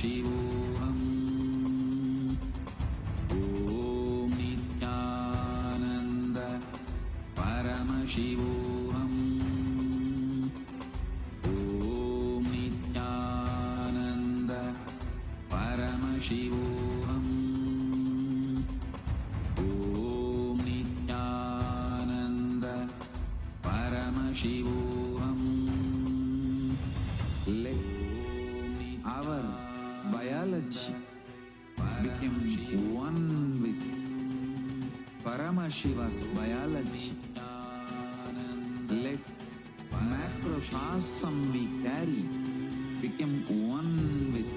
Paramashivoham. Om Nithyananda Paramashivoham. Om Nithyananda Paramashivoham. Om Nithyananda Paramashivoham. Let our biology became one with Paramashiva's biology. Let macrocosm we carry become one with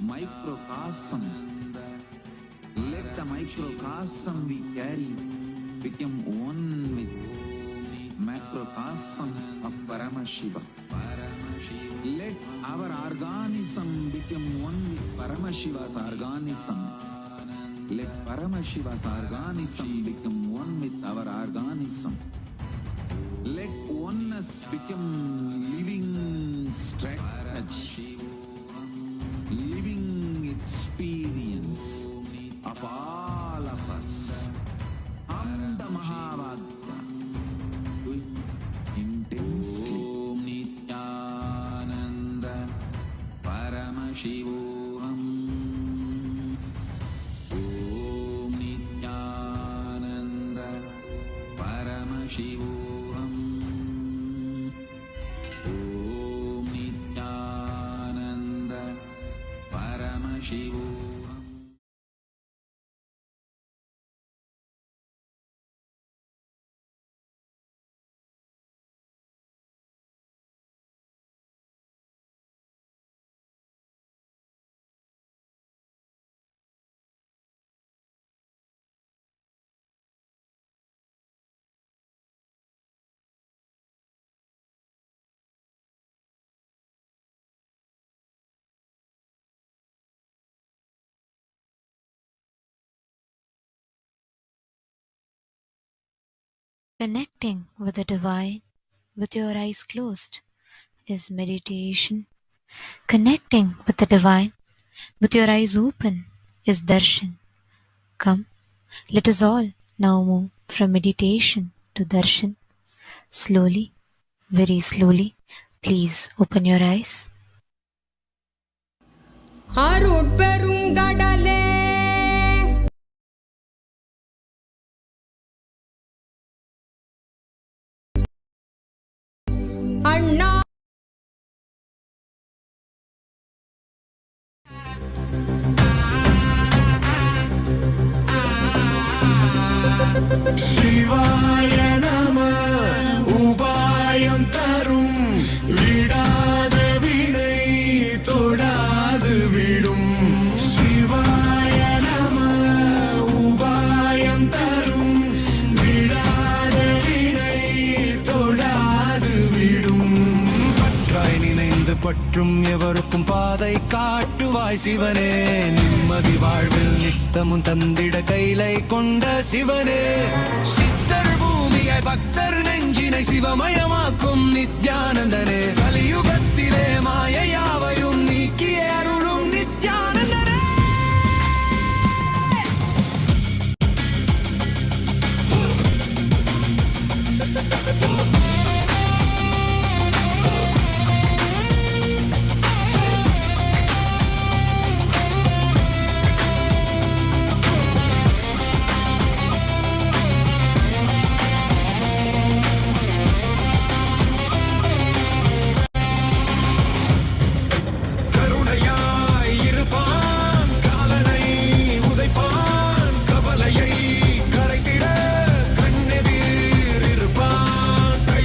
microcosm. Let the microcosm we carry become one with macrocosm of Paramashiva. Let our organism become one with Paramashiva's organism. Let Paramashiva's organism become one with our organism. Let oneness become living strategy, living experience of all of us. Am the Mahavakya, do it intensely. Om Nithyananda Paramashivoham. Om Nithyananda Paramashivoham. Om Nithyananda Paramashivoham. Connecting with the divine with your eyes closed is meditation. Connecting with the divine with your eyes open is darshan. Come, let us all now move from meditation to darshan. Slowly, very slowly, please open your eyes. அருட்பெருங்கடலே அண்ணா சிவாய நம உபாயம் தரும் விடாத வினை தொடாது விடும். சிவாய நம உபாயம் தரும் விடாத வினை தொடாது விடும். பற்றாய் நினைந்து பற்றும் எவருக்கும் பாதை காட்டுவாய் சிவனே. நிம்மதி வாழ்வில் நித்தமும் தந்திட கைலை கொண்ட சிவனே. சித்தர் பூமியாய் பக்தர் நெஞ்சினை சிவமயமாக்கும் நித்யானந்தனே. கலியுகத்திலே மாயையாவையும் நீக்கிய அருளும் நித்யானந்தனே. கை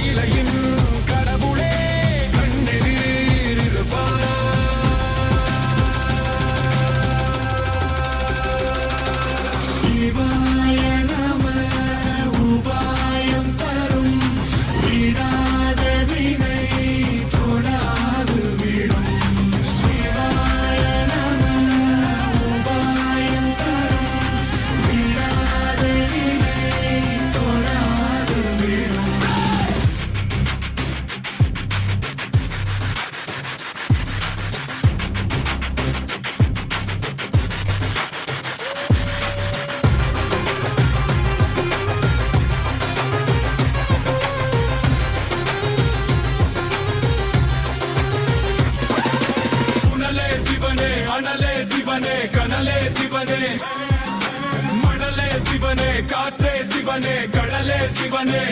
சிவனே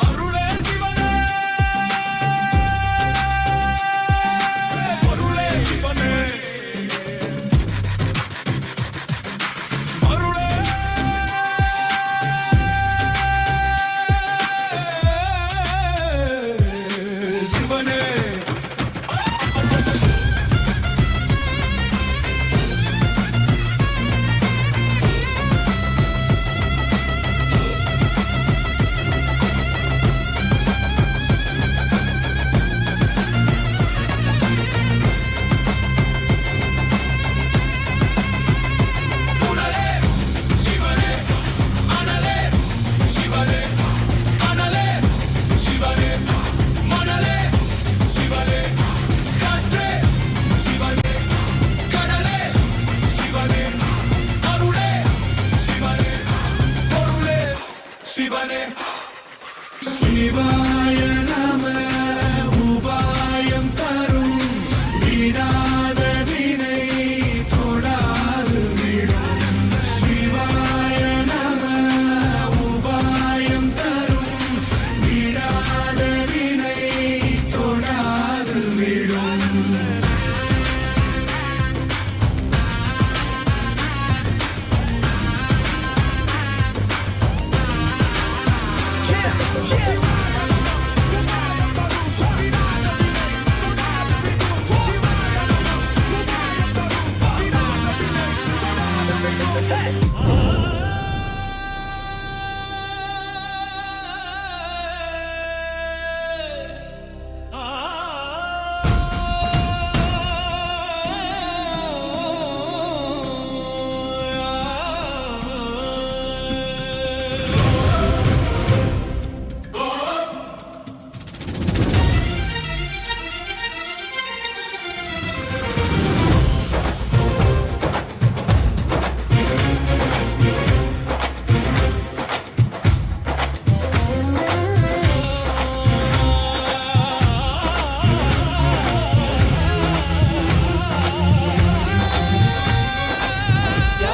அருளே சிவனே பொருளே சிவனே அருளே சிவனே சிவாய நம உபாயம் தரும் விடாத வினை தொடாது விடும் சிவாய நம உபாயம் தரும் விடாத வினை தொடாது விடும்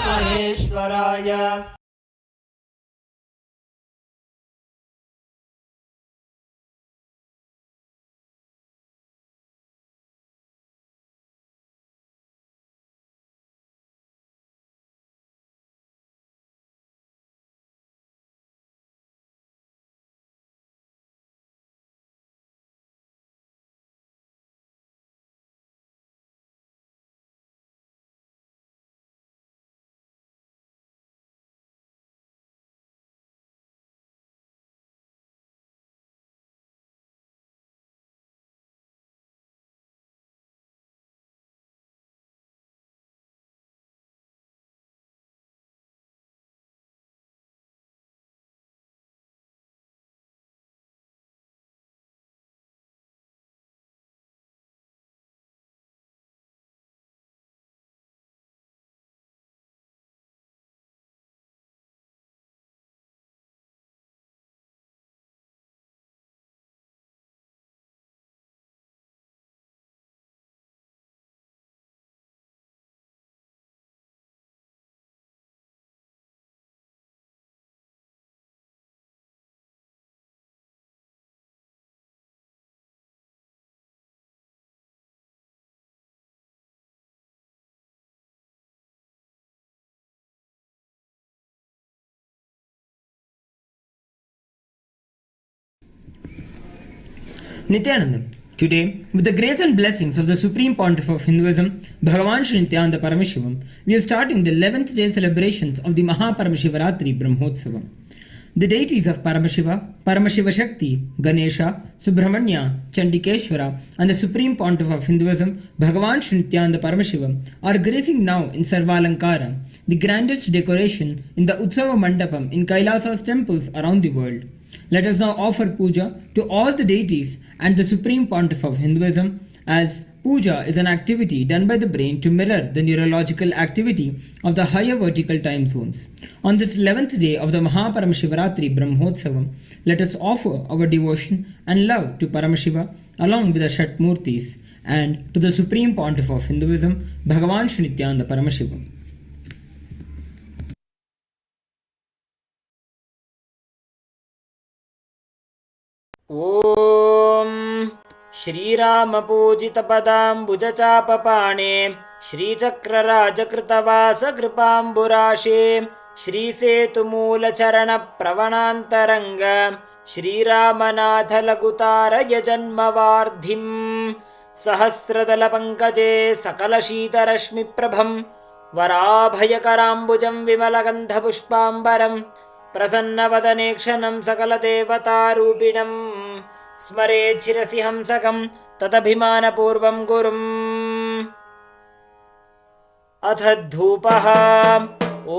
महेश्वराय Nithyanandam. Today, with the grace and blessings of the Supreme Pontiff of Hinduism, Bhagavan Shri Nithyananda Paramashivam, we are starting the 11th day celebrations of the Maha Paramashivaratri Brahmotsavam. The deities of Paramashiva, Paramashiva Shakti, Ganesha, Subramanya, Chandikeshwara, and the Supreme Pontiff of Hinduism, Bhagavan Shri Nithyananda Paramashivam, are gracing now in Sarvalankara, the grandest decoration in the Utsava Mandapam in KAILASA'S temples around the world. Let us now offer puja to all the deities and the Supreme Pontiff of Hinduism, as puja is an activity done by the brain to mirror the neurological activity of the higher vertical time zones. On this 11th day of the Maha Paramashivaratri Brahmotsavam, let us offer our devotion and love to Paramashiva along with the Shatmurtis and to the Supreme Pontiff of Hinduism, Bhagavan Shri Nithyananda Paramashivam. ॐ श्रीरामपूजितपदाम्बुजचापपाणे श्रीचक्रराजकृतवासकृपाम्बुराशे श्रीसेतुमूलचरणप्रवणान्तरङ्ग श्रीरामनाथलघुतारय जन्मवार्धिम् सहस्रदलपङ्कजे सकलशीतरश्मिप्रभं वराभयकराम्बुजं विमलगन्धपुष्पाम्बरम् प्रसन्नवदनेक्षणं सकलदेवतारूपिणम् स्मरेच्छिरसि हंसकं तदभिमानपूर्वं गुरुम्। अथ धूपः। ॐ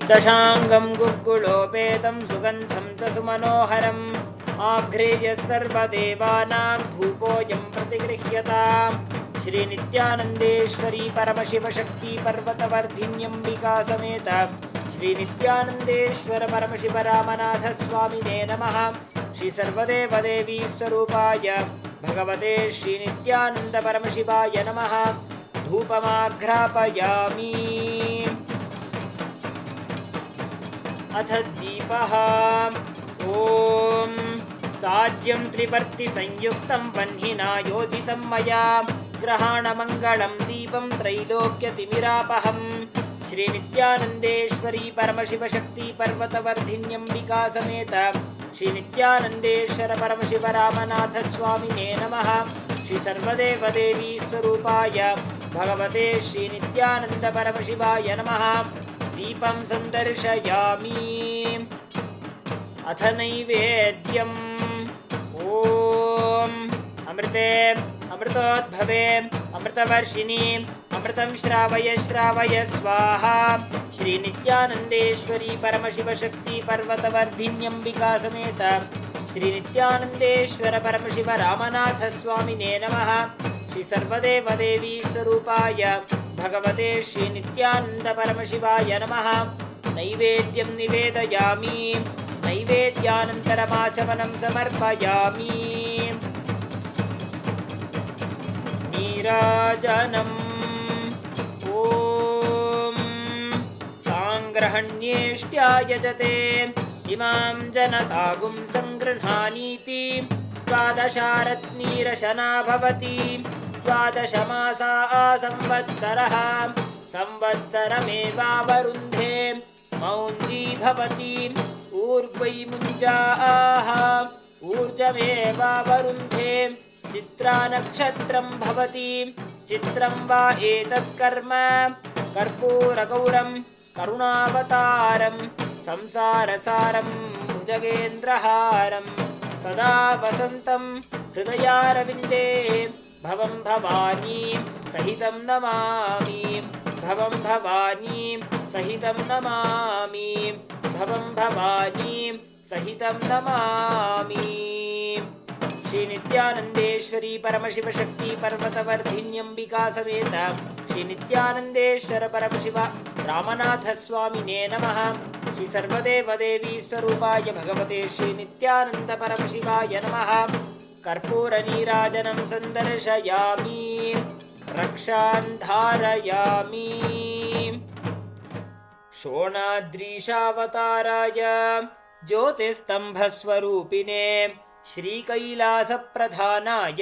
दशाङ्गं गुग्गुलोपेतं सुगन्धं च सुमनोहरम् आघ्रेय सर्वदेवानां धूपोऽयं प्रतिगृह्यताम्। श्रीनित्यानन्देश्वरी परमशिवशक्ति पर्वतवर्धिन्यम्बिका समेत श्रीनित्यानन्देश्वर परमशिव रामनाथ स्वामिने नमः। श्री सर्वदेवदेवी स्वरूपाय भगवते श्रीनित्यानन्द परमशिवाय नमः। धूपमाघ्रापयामि। अथ दीपः। ॐ साज्यं त्रिवर्तिसंयुक्तं वह्निना योजितं मया ग्रहाणमङ्गलं दीपं त्रैलोक्यतिमिरापहम्। श्रीनित्यानन्देश्वरी परमशिवशक्ति पर्वतवर्धिन्यम्बिका समेत श्रीनित्यानन्देश्वर परमशिव रामनाथ स्वामिने नमः। श्री सर्वदेवदेवी स्वरूपाय भगवते श्रीनित्यानन्द परमशिवाय नमः। दीपं सन्दर्शयामि। अथ नैवेद्यम्। ॐ अमृते अमृतोद्भवे अमृतवर्षिणी अमृतं श्रावय श्रावय स्वाहा। श्रीनित्यानन्देश्वरी परमशिवशक्ति पर्वतवर्धिन्यम्बिका समेत श्रीनित्यानन्देश्वर परमशिव रामनाथ स्वामिने नमः। श्री सर्वदेवदेवी स्वरूपाय भगवते श्रीनित्यानन्द परमशिवाय नमः। नैवेद्यं निवेदयामि। नैवेद्यानन्तरमाचमनं समर्पयामि। नीराजनम्। ॐ साङ्ग्रहण्येष्ट्यायजते इमां जनतागुं सङ्गृह्णानीति द्वादशारत्नीरशना भवति। द्वादशमासा संवत्सरः संवत्सरमेवावरुन्धे मौञ्जी भवति। ऊर्ध्वै मुञ्जाः ऊर्जमेवावरुन्धे चित्रा नक्षत्रं भवति। चित्रं वा एतत् कर्म कर्पूरगौरं करुणावतारं संसारसारं भुजगेन्द्रहारं सदा वसन्तं हृदयारविन्दे भवं भवानी सहितं नमामि। भवं भवानी सहितं नमामि। भवं भवानी सहितं नमामि। श्रीनित्यानन्देश्वरी परमशिवशक्ति पर्वतवर्धिन्यम्बिका समेत श्रीनित्यानन्देश्वर परमशिव रामनाथ स्वामिने नमः। श्री सर्वदेवदेवी स्वरूपाय भगवते श्रीनित्यानन्द परमशिवाय नमः। कर्पूरनीराजनं सन्दर्शयामि। रक्षान् धारयामि। शोणाद्रीशावताराय ज्योतिस्तम्भस्वरूपिणे श्रीकैलासप्रधानाय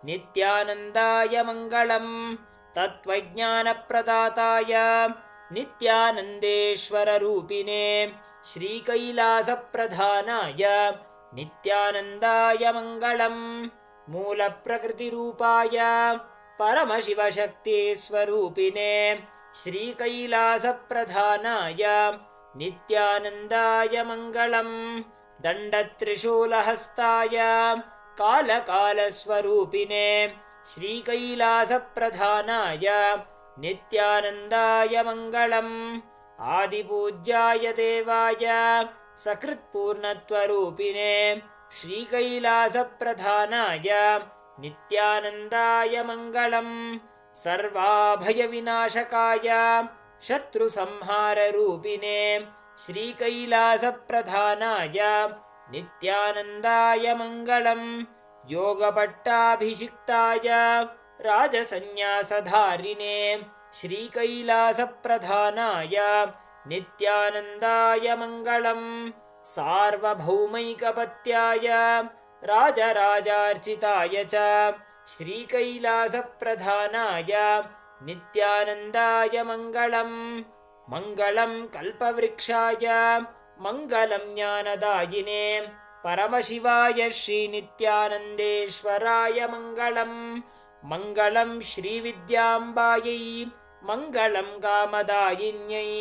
नित्यानन्दाय मङ्गलम्। तत्त्वज्ञानप्रदाताय नित्यानन्देश्वररूपिणे श्रीकैलासप्रधानाय नित्यानन्दाय मङ्गलम्। मूलप्रकृतिरूपाय परमशिवशक्तिस्वरूपिणे श्रीकैलासप्रधानाय नित्यानन्दाय मङ्गलम्। दण्डत्रिशूलहस्ताय कालकालस्वरूपिणे श्रीकैलासप्रधानाय नित्यानन्दाय मङ्गलम्। आदिपूज्याय देवाय सकृत्पूर्णत्वरूपिणे श्रीकैलासप्रधानाय नित्यानन्दाय मङ्गलम्। सर्वाभयविनाशकाय शत्रुसंहाररूपिणे श्रीकैलासप्रधानाय नित्यानन्दाय मङ्गलम्। योगपट्टाभिषिक्ताय राजसन्न्यासधारिणे श्रीकैलासप्रधानाय नित्यानन्दाय मङ्गलम्। सार्वभौमैकपत्याय राजराजार्चिताय च श्रीकैलासप्रधानाय नित्यानन्दाय मङ्गलम्। मङ्गलं कल्पवृक्षाय मङ्गलं ज्ञानदायिने परमशिवाय श्रीनित्यानन्देश्वराय मङ्गलम्। मङ्गलं श्रीविद्याम्बायै मङ्गलं कामदायिन्यै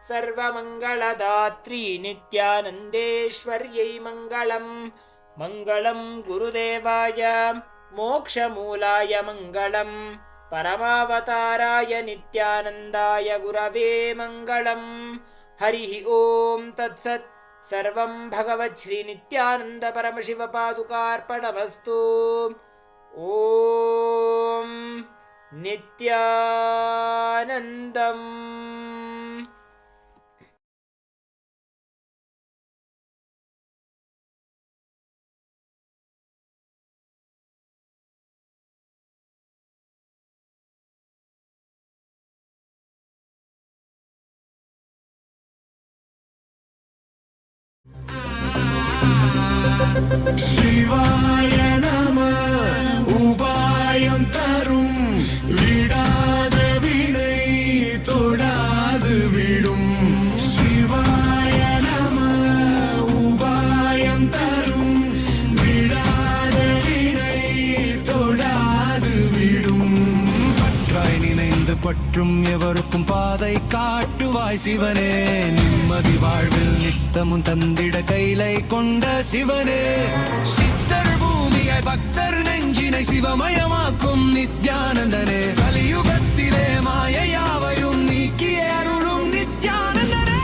सर्वमङ्गलदात्री नित्यानन्देश्वर्यै मङ्गलम्। मङ्गलं गुरुदेवाय मोक्षमूलाय मङ्गलम्। परमावताराय नित्यानन्दाय गुरवे मङ्गलम्। हरिः ॐ तत्सत्। सर्वं भगवत् श्रीनित्यानन्द परमशिवपादुकार्पणमस्तु। ॐ नित्यानन्दम्। சிவாய நம. உபாயம் தரும் விடாத வினை தொடாது விடும். சிவாய நம. உபாயம் தரும் விடாத வினை தொடாது விடும். பற்றாய் நினைந்து பற்றும் எவருக்கும் பாதை காட்டுவாய் சிவனே. நிம்மதி வாழ்வில் நித்தமும் தந்திட கைலை கொண்ட சிவனே. சித்தர் பூமியை பக்தர் நெஞ்சினை சிவமயமாக்கும் நித்யானந்தனே. கலியுகத்திலே மாயையாவையும் நீக்கிய அருளும் நித்யானந்தனே.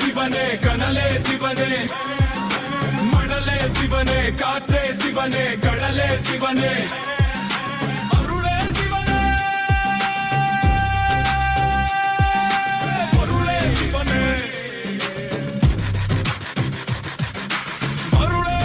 சிவனே கனலே சிவனே மணலே சிவனே காற்றே சிவனே கடலே சிவனே அருளே சிவனே பொருளே சிவனே அருளே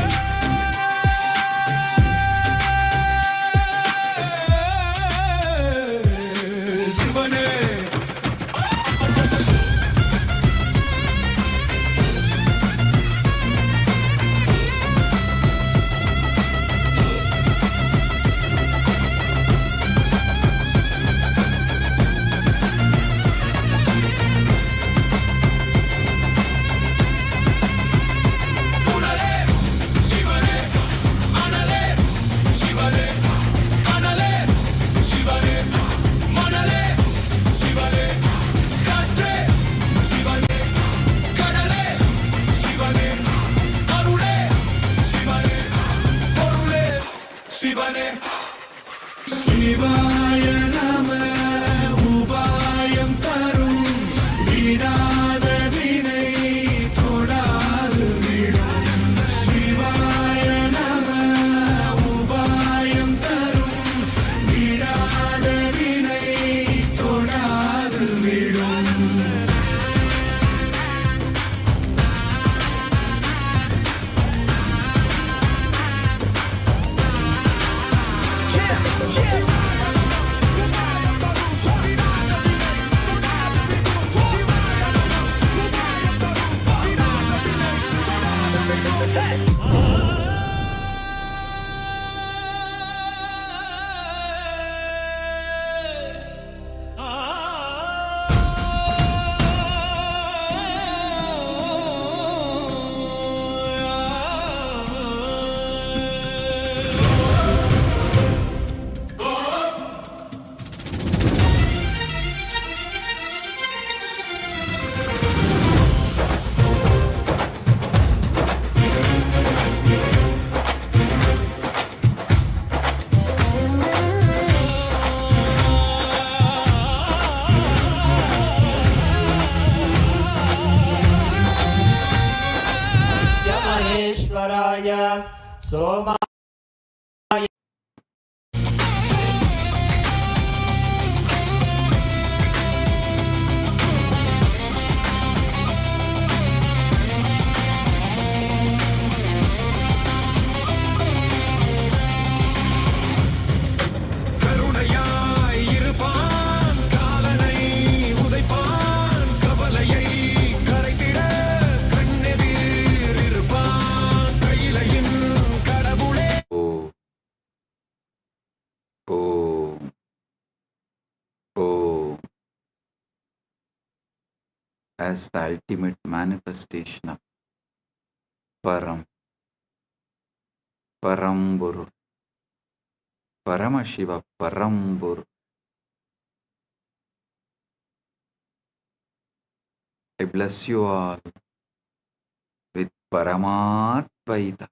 சிவனே சிவாய நம உபாயம் தரும் விடாத வினை தொடாது விடும் சிவாய நம உபாயம் தரும் விடாத வினை தொடாது விடும் महेश्वराय सोमा கருணையாய் இருப்பான் காலனை உதைப்பான் கவலையை கரைத்திட கண்ணெதிர் இருப்பான் கையிலையின் கடவுளே Om. Om. As the ultimate manifestation of Parampurul, Paramashiva Parampurul. I bless you all with Paramatvaita.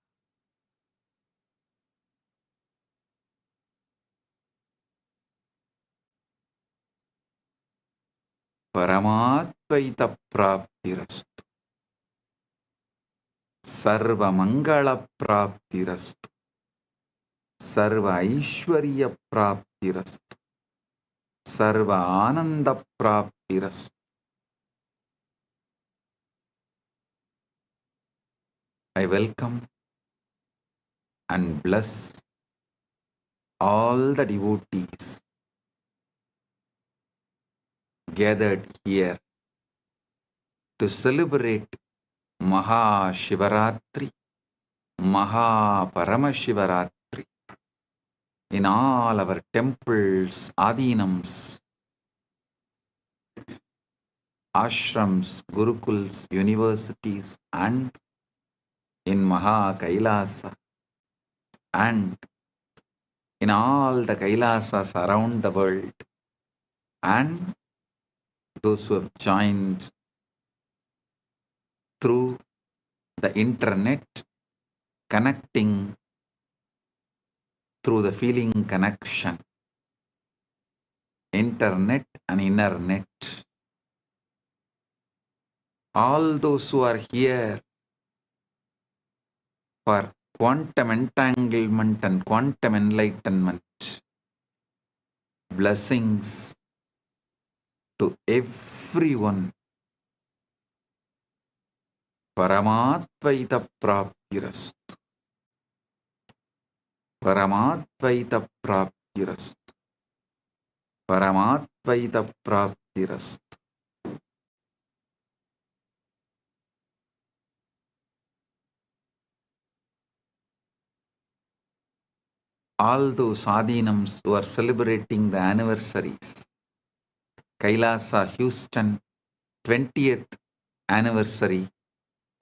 Paramatvaita praptirastu. Sarva mangala praptirastu. Sarva aishwarya praptirastu. Sarva ananda praptirastu. I welcome and bless all the devotees gathered here to celebrate Maha Shivaratri, Maha Paramashivaratri in all our temples, adinams, ashrams, gurukuls, universities, and in Maha Kailasa, and in all the Kailasas around the world, and those who have joined through the internet, connecting through the feeling connection, internet and inner net. All those who are here for quantum entanglement and quantum enlightenment, blessings to everyone. Paramatvaita praptirastu. Paramatvaita praptirastu. Paramatvaita praptirastu. All those adinams who are celebrating the anniversaries, Kailasa Houston 20th anniversary,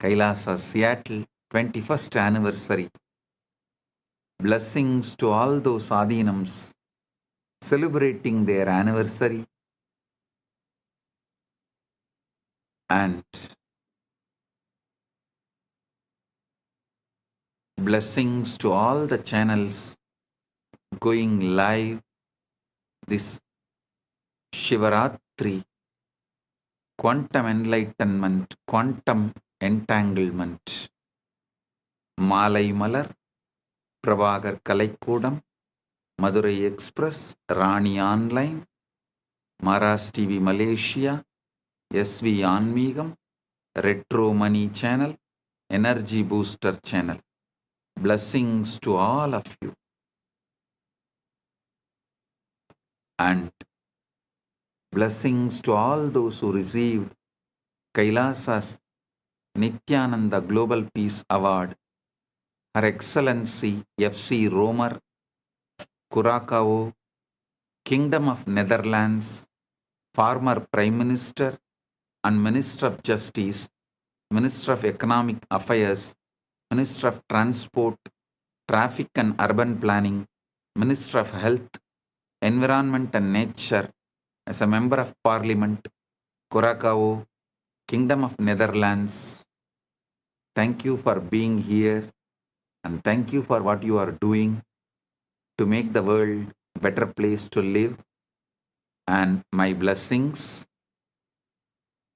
Kailasa Seattle 21st anniversary. Blessings to all those adinams celebrating their anniversary, and blessings to all the channels going live this Shivaratri, quantum enlightenment, quantum entanglement. Malai Malar, Prabhagar Kalaikudam, Madurai Express, Rani Online, Maras TV Malaysia, SV Anmigam, Retro Money Channel, Energy Booster Channel. Blessings to all of you. And blessings to all those who received Kailasa's Nithyananda Global Peace Award Her Excellency F.C. Romer, Curaçao, Kingdom of Netherlands, former Prime Minister and Minister of Justice, Minister of Economic Affairs, Minister of Transport, Traffic and Urban Planning, Minister of Health, Environment and Nature, as a Member of Parliament, Curaçao, Kingdom of Netherlands. Thank you for being here and thank you for what you are doing to make the world a better place to live. And my blessings.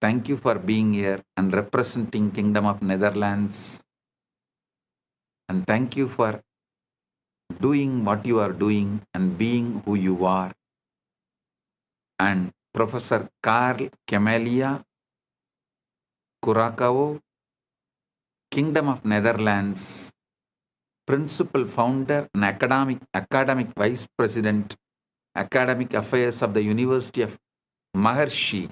Thank you for being here and representing Kingdom of Netherlands. And thank you for doing what you are doing and being who you are. And Professor Carl Camelia, Curaçao, Kingdom of Netherlands, Principal Founder and Academic Vice President, Academic Affairs of the University of Maharishi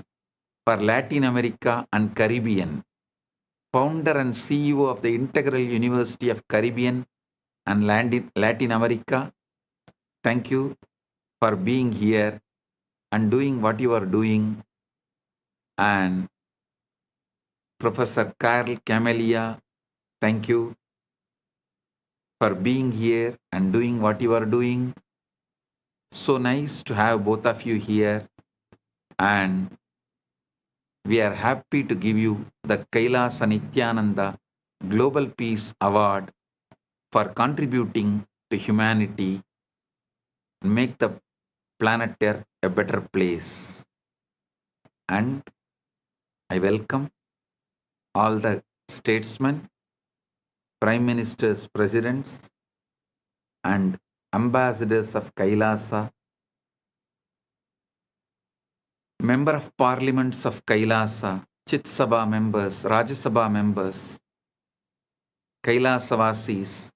for Latin America and Caribbean, Founder and CEO of the Integral University of Caribbean and Latin America. Thank you for being here and doing what you are doing. And Professor Carl Camelia, thank you for being here and doing what you are doing. So nice to have both of you here, and we are happy to give you the Kailasa Nithyananda Global Peace Award for contributing to humanity and make the planet Earth a better place. And I welcome all the statesmen, prime ministers, presidents, and ambassadors of Kailasa, member of parliaments of Kailasa, Chit Sabha members, Rajya Sabha members, Kailasavasis,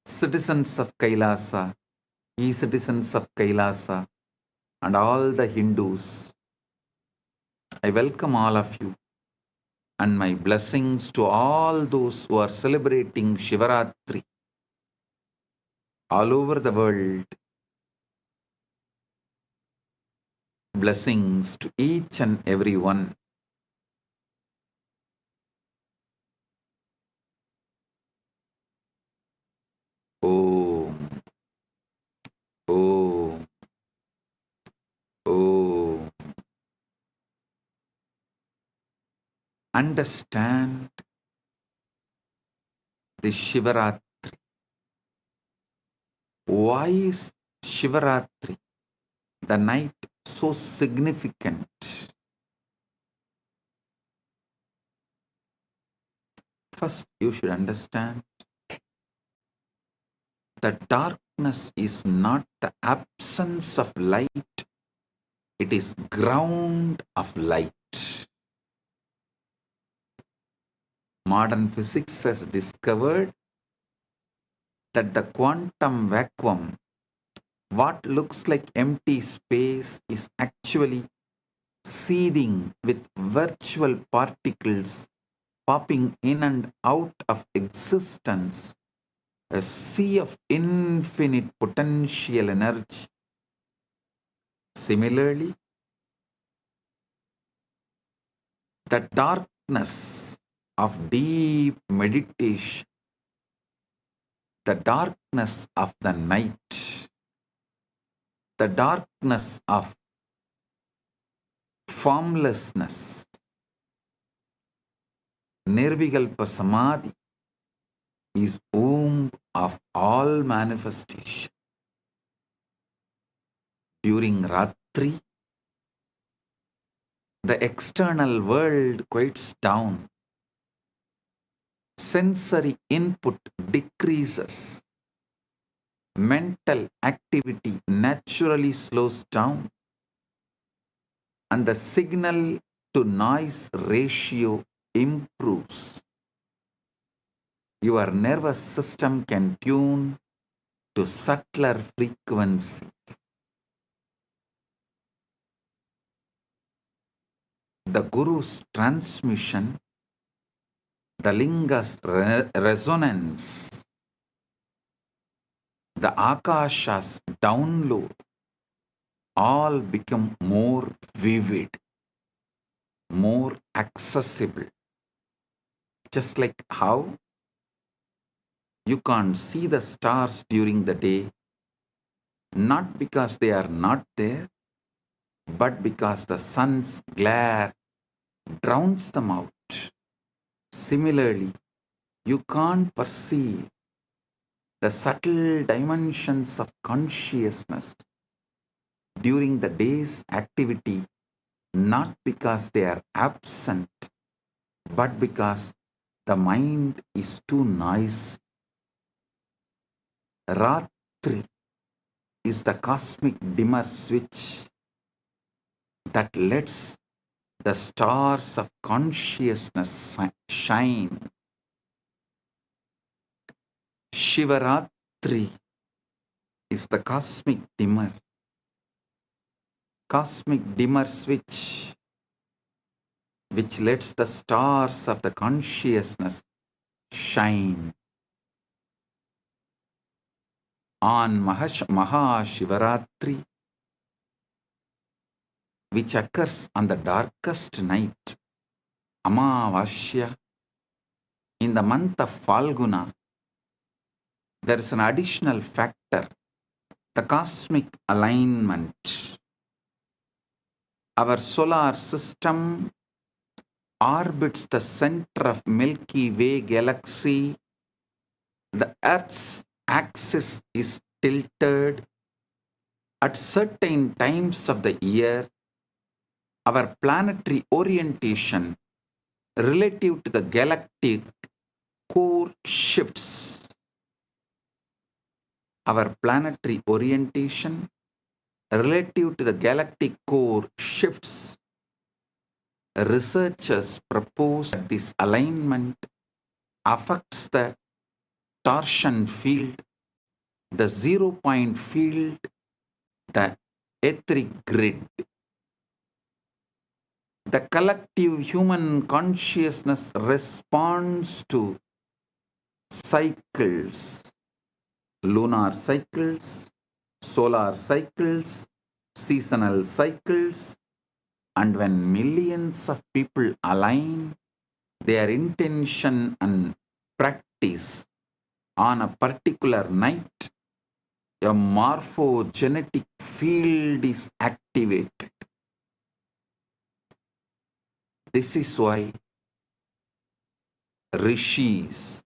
citizens of Kailasa, e-citizens of Kailasa, and all the Hindus. I welcome all of you and my blessings to all those who are celebrating Shivaratri all over the world. Blessings to each and every one. Om. Om. Om. Understand the Shivaratri. Why is Shivaratri, the night, so significant? First, you should understand that darkness is not the absence of light, it is ground of light. Modern physics has discovered that the quantum vacuum, what looks like empty space, is actually seething with virtual particles popping in and out of existence, a sea of infinite potential energy. Similarly, the darkness of deep meditation, the darkness of the night, the darkness of formlessness, Nirvikalpa Samadhi, is womb of all manifestation. During Ratri, the external world quiets down. Sensory input decreases. Mental activity naturally slows down. And the signal to noise ratio improves. Your nervous system can tune to subtler frequencies. The Guru's transmission, the Linga's resonance, the Akashas download all become more vivid, more accessible. Just like how you can't see the stars during the day, not because they are not there, but because the sun's glare drowns them out. Similarly, you can't perceive the subtle dimensions of consciousness during the day's activity, not because they are absent, but because the mind is too noisy. Ratri is the cosmic dimmer switch that lets the stars of consciousness shine. Shivaratri is the cosmic dimmer switch which lets the stars of the consciousness shine. On Maha Paramashivaratri, which occurs on the darkest night, Amavasya, in the month of Falguna, there is an additional factor, the cosmic alignment. Our solar system orbits the center of Milky Way galaxy. The Earth's axis is tilted. At certain times of the year, our planetary orientation relative to the galactic core shifts. Our planetary orientation relative to the galactic core shifts. Researchers propose that this alignment affects the torsion field, the 0-point field, the etheric grid. The collective human consciousness responds to cycles, lunar cycles, solar cycles, seasonal cycles, and when millions of people align their intention and practice on a particular night, a morphogenetic field is activated. This is why rishis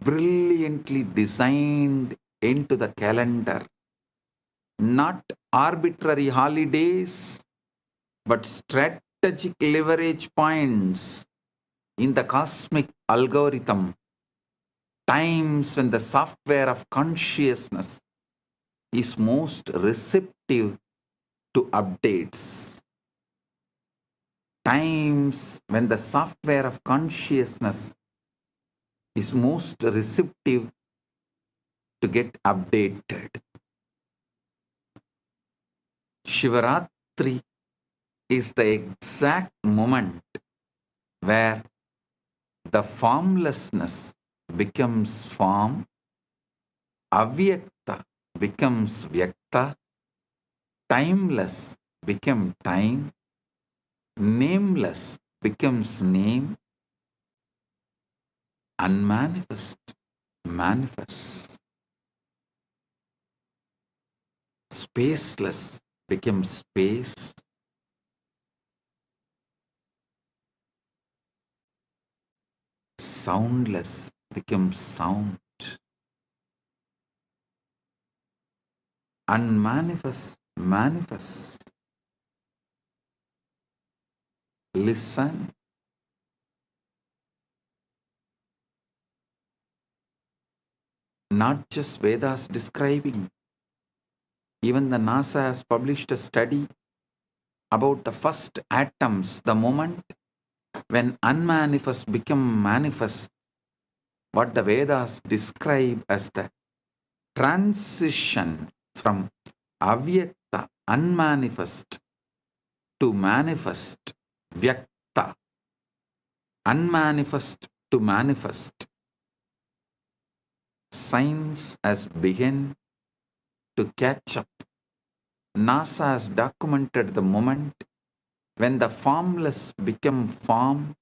brilliantly designed into the calendar not arbitrary holidays, but strategic leverage points in the cosmic algorithm, times when the software of consciousness is most receptive to updates. Times when the software of consciousness is most receptive to get updated. Shivaratri is the exact moment where the formlessness becomes form, avyakta becomes vyakta, timeless becomes time, nameless becomes name, unmanifest manifests, spaceless becomes space, soundless becomes sound, unmanifest manifests. Listen. Not just Vedas describing. Even the NASA has published a study about the first atoms, the moment when unmanifest become manifest, what the Vedas describe as the transition from avyakta, unmanifest, to manifest, vyakta, unmanifest to manifest. science has begun to catch up. NASA has documented the moment when the formless became form,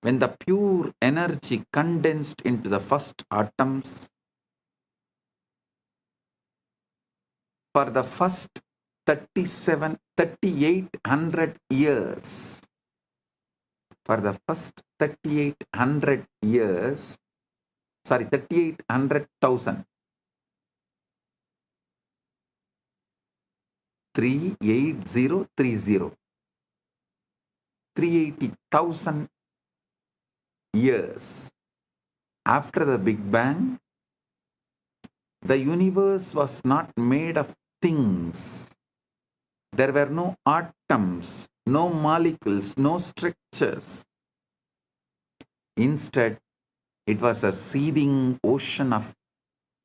when the pure energy condensed into the first atoms. For the first 3,800 years, for the first 3,800 years, 3,800,000, 38030, 380,000 years after the Big Bang, the universe was not made of things. There were no atoms, no molecules, no structures. Instead, it was a seething ocean of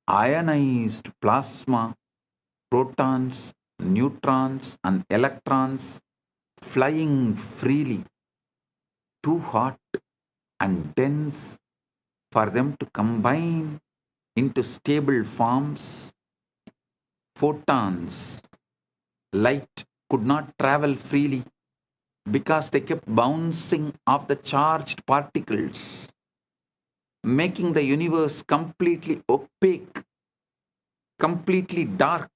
ionized plasma, protons, neutrons, and electrons flying freely, too hot and dense for them to combine into stable forms. Photons, light, could not travel freely because they kept bouncing off the charged particles, making the universe completely opaque, completely dark.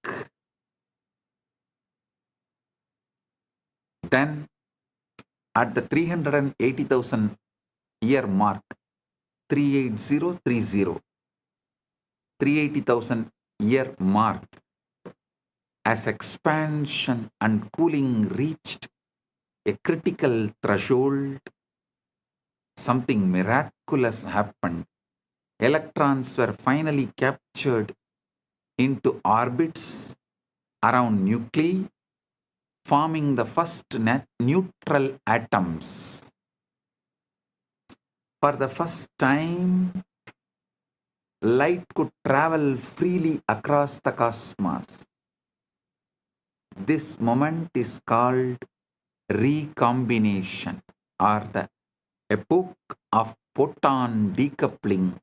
Then, at the 380,000 year mark, 38030, 380,000 year mark, as expansion and cooling reached a critical threshold, something miraculous happened. Electrons were finally captured into orbits around nuclei, forming the first neutral atoms. For the first time, light could travel freely across the cosmos. This moment is called recombination, or the epoch of photon decoupling,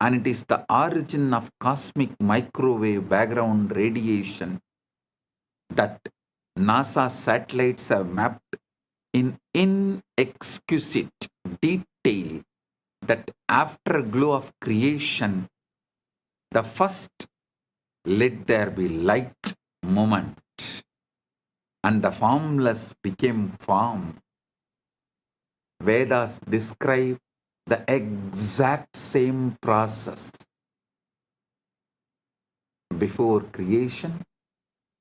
and it is the origin of cosmic microwave background radiation that NASA satellites have mapped in inexquisite detail. That afterglow of creation, the first let there be light moment, and the formless became form. Vedas describe the exact same process. Before creation,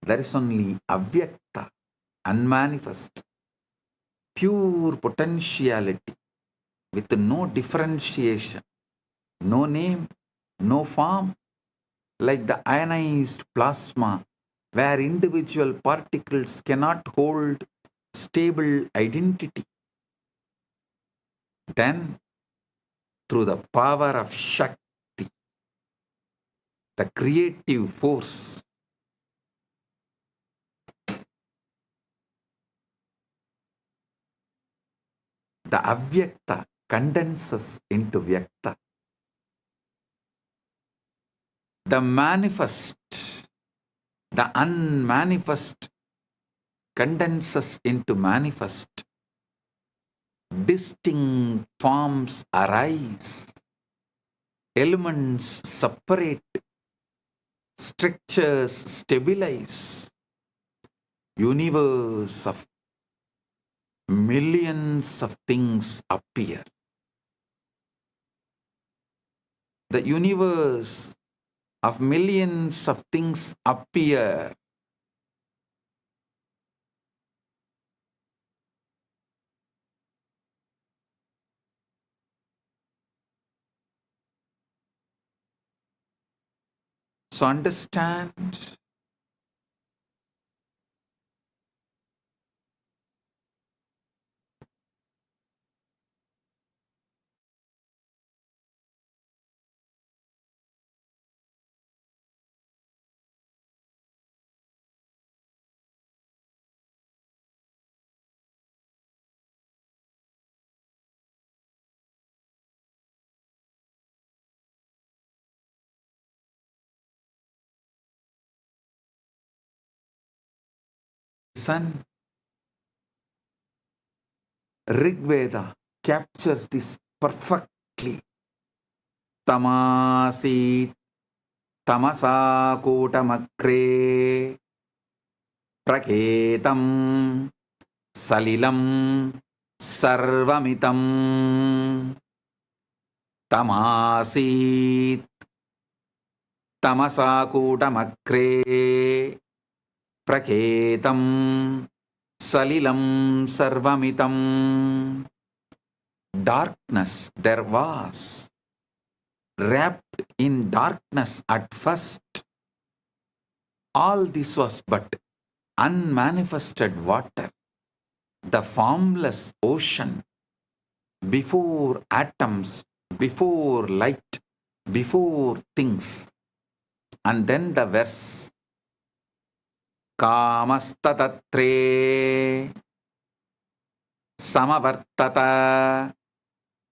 there is only avyakta, unmanifest, pure potentiality with no differentiation, no name, no form, like the ionized plasma, where individual particles cannot hold stable identity. Then, through the power of Shakti, the creative force, the avyakta condenses into vyakta. The manifest, the unmanifest condenses into manifest. Distinct forms arise. Elements separate. Structures stabilize. Universe of millions of things appear. The universe of millions of things appear. So understand, Listen. Rig Veda captures this perfectly. Tamasit tamasa kotamakre praketam salilam sarvamitam. Tamasit tamasa kotamakre praketam salilam sarvamitam. Darkness there was, wrapped in darkness at first. All this was but unmanifested water, the formless ocean, before atoms, before light, before things. And then the verse, Kamastatre Samavartata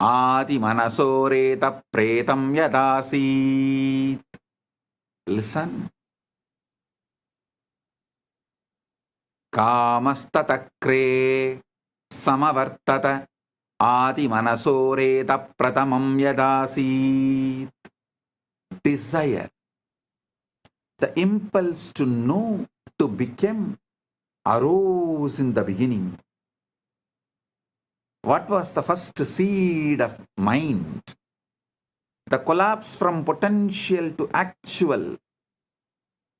Adi Manasoreta Pretam Yadasit. Listen. Kamastatakre Samavartata Adi Manasoreta Pratamam Yadasit. Desire, the impulse to know, to become, arose in the beginning. What was the first seed of mind? The collapse from potential to actual,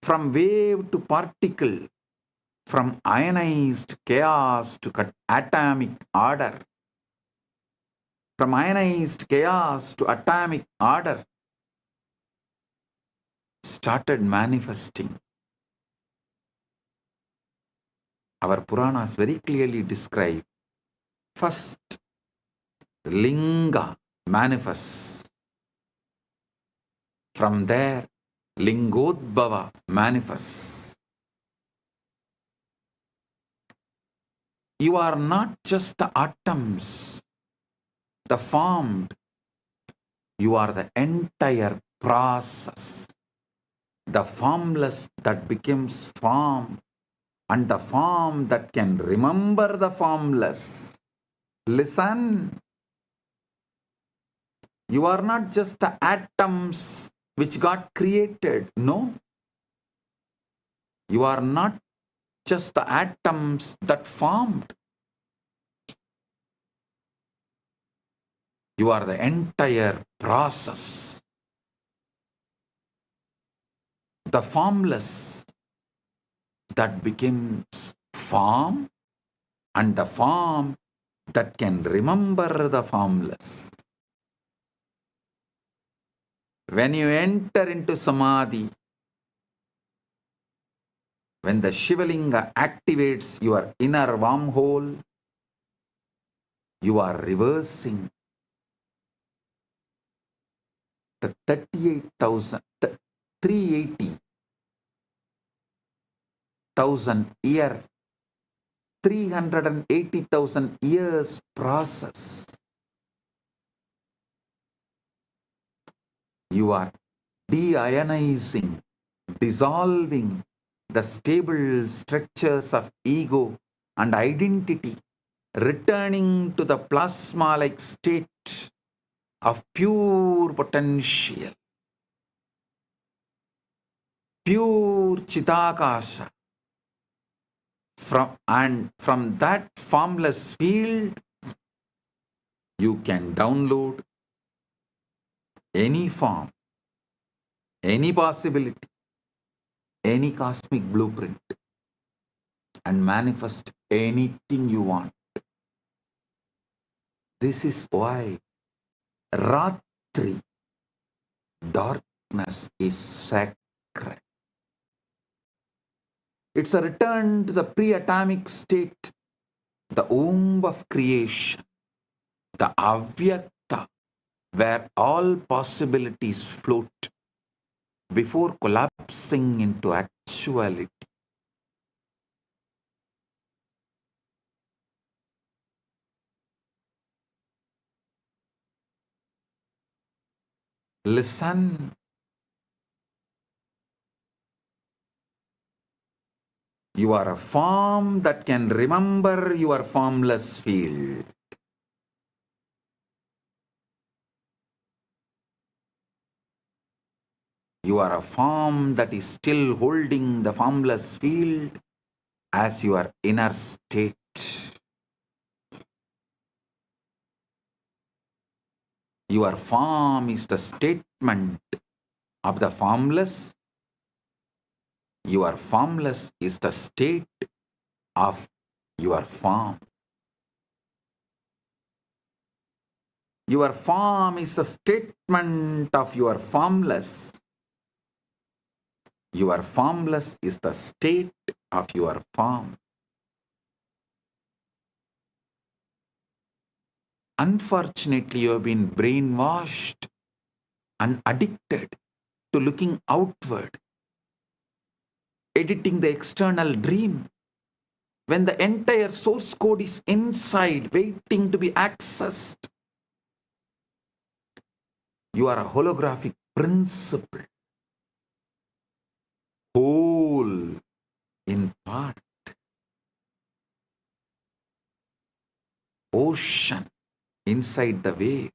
from wave to particle, from ionized chaos to atomic order, from ionized chaos to atomic order, started manifesting. Our Puranas very clearly describe first Linga manifests. From there, Lingodbhava manifests. You are not just the atoms, the formed. You are the entire process. The formless that becomes form, and the form that can remember the formless. Listen. You are not just the atoms which got created. No. You are not just the atoms that formed. You are the entire process. The formless that becomes form, and the form that can remember the formless. When you enter into Samadhi, when the Shivalinga activates your inner wormhole, you are reversing the 380,000 year, 380,000 years process. You are deionizing, dissolving the stable structures of ego and identity, returning to the plasma-like state of pure potential, pure Chidakasha. From that formless field, you can download any form, any possibility, any cosmic blueprint, and manifest anything you want. This is why Ratri, darkness, is sacred. It's a return to the pre-atomic state, the womb of creation, the Avyakta, where all possibilities float before collapsing into actuality. Listen. You are a form that can remember your formless field. You are a form that is still holding the formless field as your inner state. Your form is the statement of the formless. Your formless is the state of your form. Your form is the statement of your formless. Your formless is the state of your form. Unfortunately, you have been brainwashed and addicted to looking outward, editing the external dream, when the entire source code is inside, waiting to be accessed. You are a holographic principle, whole in part, ocean inside the wave.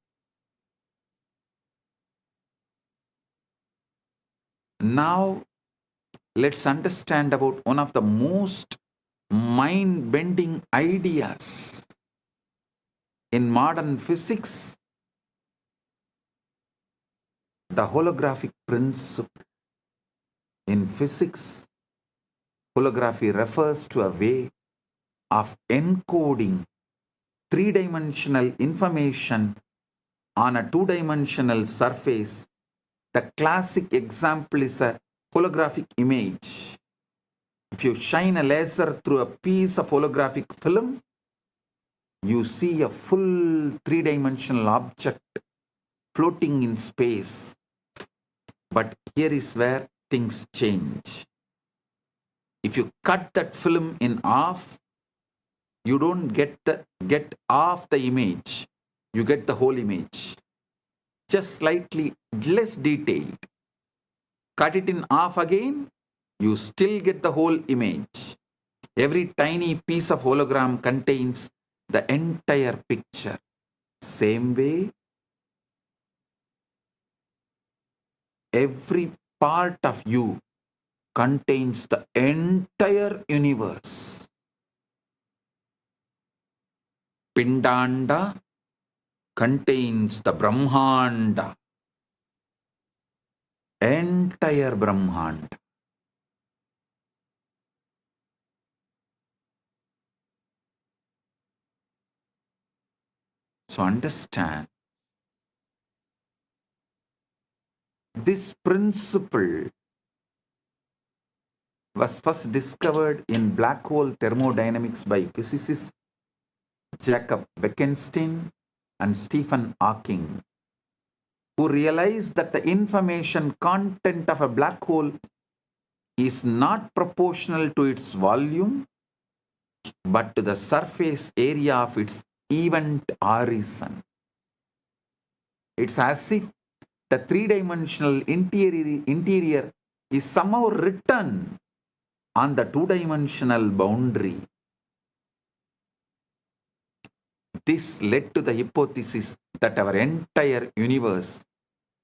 Now, let's understand about one of the most mind-bending ideas in modern physics, the holographic principle. In physics, holography refers to a way of encoding three-dimensional information on a two-dimensional surface. The classic example is a holographic image. If you shine a laser through a piece of holographic film, you see a full three-dimensional object floating in space. But here is where things change. If you cut that film in half, you don't get half the image. You get the whole image, just slightly less detailed. Cut it in half again, you still get the whole image. Every tiny piece of hologram contains the entire picture. Same way, every part of you contains the entire universe. Pindanda contains the Brahmanda, entire Brahmanda. So understand, this principle was first discovered in black hole thermodynamics by physicists Jacob Bekenstein and Stephen Hawking, who realized that the information content of a black hole is not proportional to its volume, but to the surface area of its event horizon. It's as if the three-dimensional interior is somehow written on the two-dimensional boundary. This led to the hypothesis that our entire universe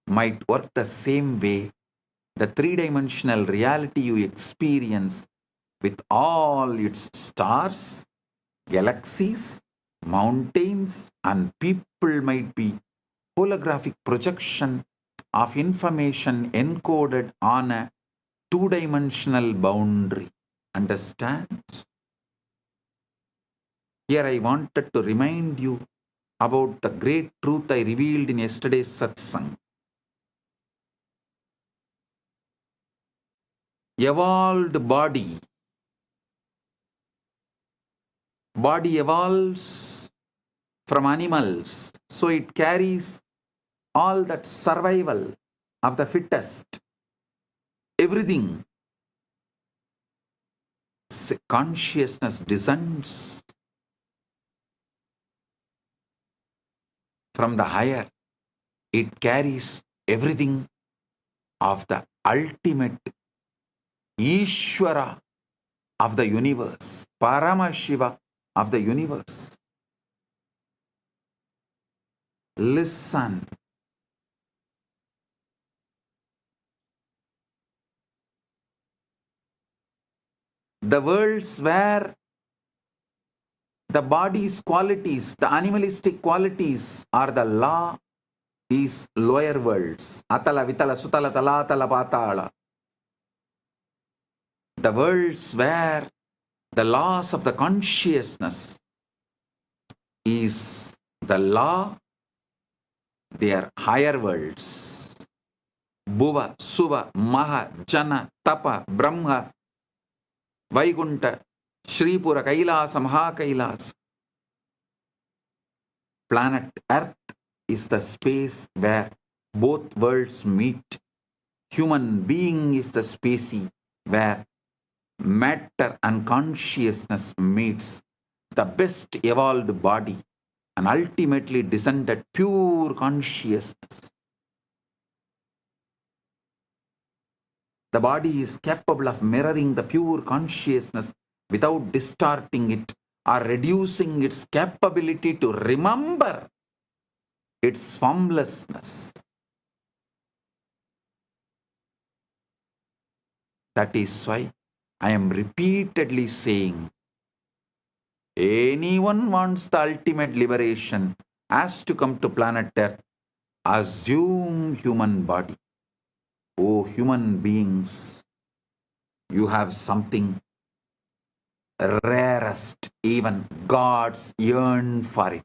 might work the same way. The three-dimensional reality you experience with all its stars, galaxies, mountains, and people might be holographic projection of information encoded on a two-dimensional boundary. Understand? Here I wanted to remind you about the great truth I revealed in yesterday's Satsang. Evolved body evolves from animals, so it carries all that survival of the fittest, everything. Consciousness descends from the higher. It carries everything of the ultimate Ishvara of the universe, Paramashiva of the universe. Listen. The worlds where the body's qualities, the animalistic qualities are the law, is lower worlds. Atala, Vitala, Sutala, Talatala, Patala. The worlds where the laws of the consciousness is the law, they are higher worlds. Bhuva, Suva, Maha, Jana, Tapa, Brahma, Vaikunta, Shripura, Kailasa, Maha Kailasa. Planet Earth is the space where both worlds meet. Human being is the species where matter and consciousness meets. The best evolved body and ultimately descended pure consciousness. The body is capable of mirroring the pure consciousness without distorting it or reducing its capability to remember its formlessness. That is why I am repeatedly saying, anyone wants the ultimate liberation has to come to planet Earth, assume human body. Oh, human beings, you have something rarest, even gods yearn for it.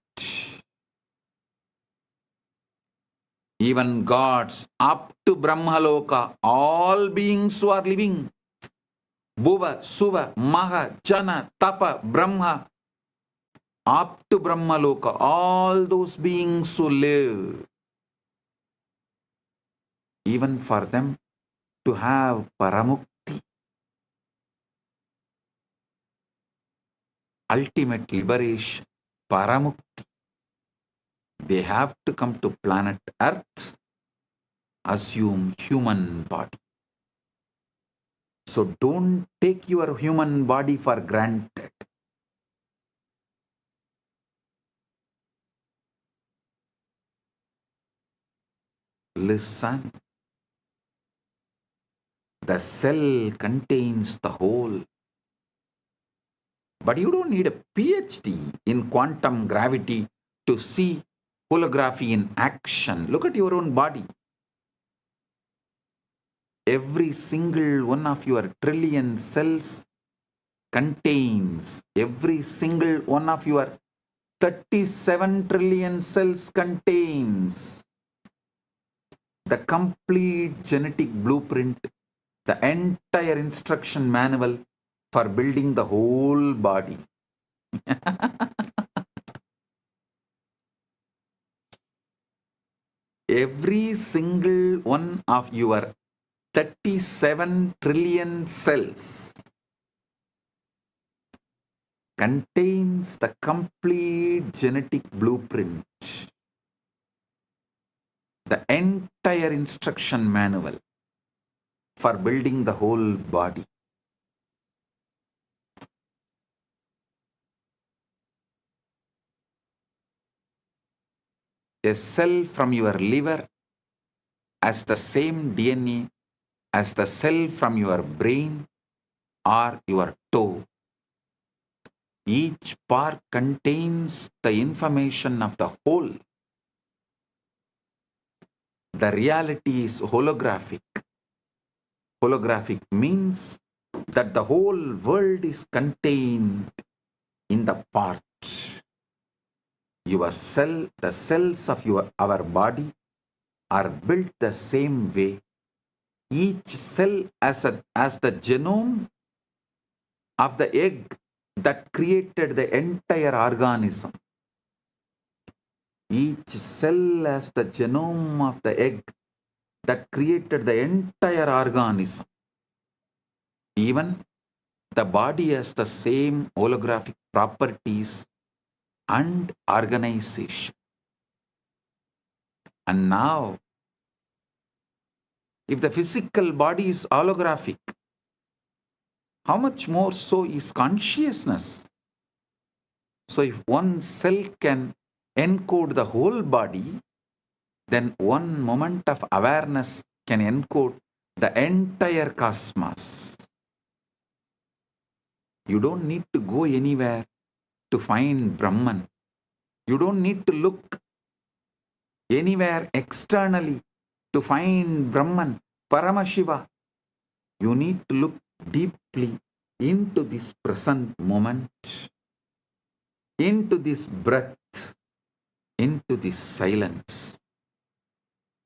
Even gods up to Brahmaloka, all beings who are living, Bhuva, Suva, Maha, Jana, Tapa, Brahma, up to Brahmaloka, all those beings who live, even for them to have Paramukti, ultimate liberation, Paramukti, they have to come to planet Earth, assume human body. So don't take your human body for granted. Listen. The cell contains the whole. But you don't need a PhD in quantum gravity to see holography in action. Look at your own body. Every single one of your trillion cells contains, every single one of your 37 trillion cells contains the complete genetic blueprint, the entire instruction manual for building the whole body. Every single one of your 37 trillion cells contains the complete genetic blueprint, the entire instruction manual for building the whole body. A cell from your liver has the same DNA as the cell from your brain or your toe. Each part contains the information of the whole. The reality is holographic. Holographic means that the whole world is contained in the part. Your cell, the cells of our body are built the same way. Each cell as the genome of the egg that created the entire organism. Each cell has the genome of the egg that created the entire organism. Even the body has the same holographic properties and organization. And now, if the physical body is holographic, how much more so is consciousness? So if one cell can encode the whole body, then one moment of awareness can encode the entire cosmos. You don't need to go anywhere to find Brahman. You don't need to look anywhere externally to find Brahman, Paramashiva. You need to look deeply into this present moment, into this breath, into this silence.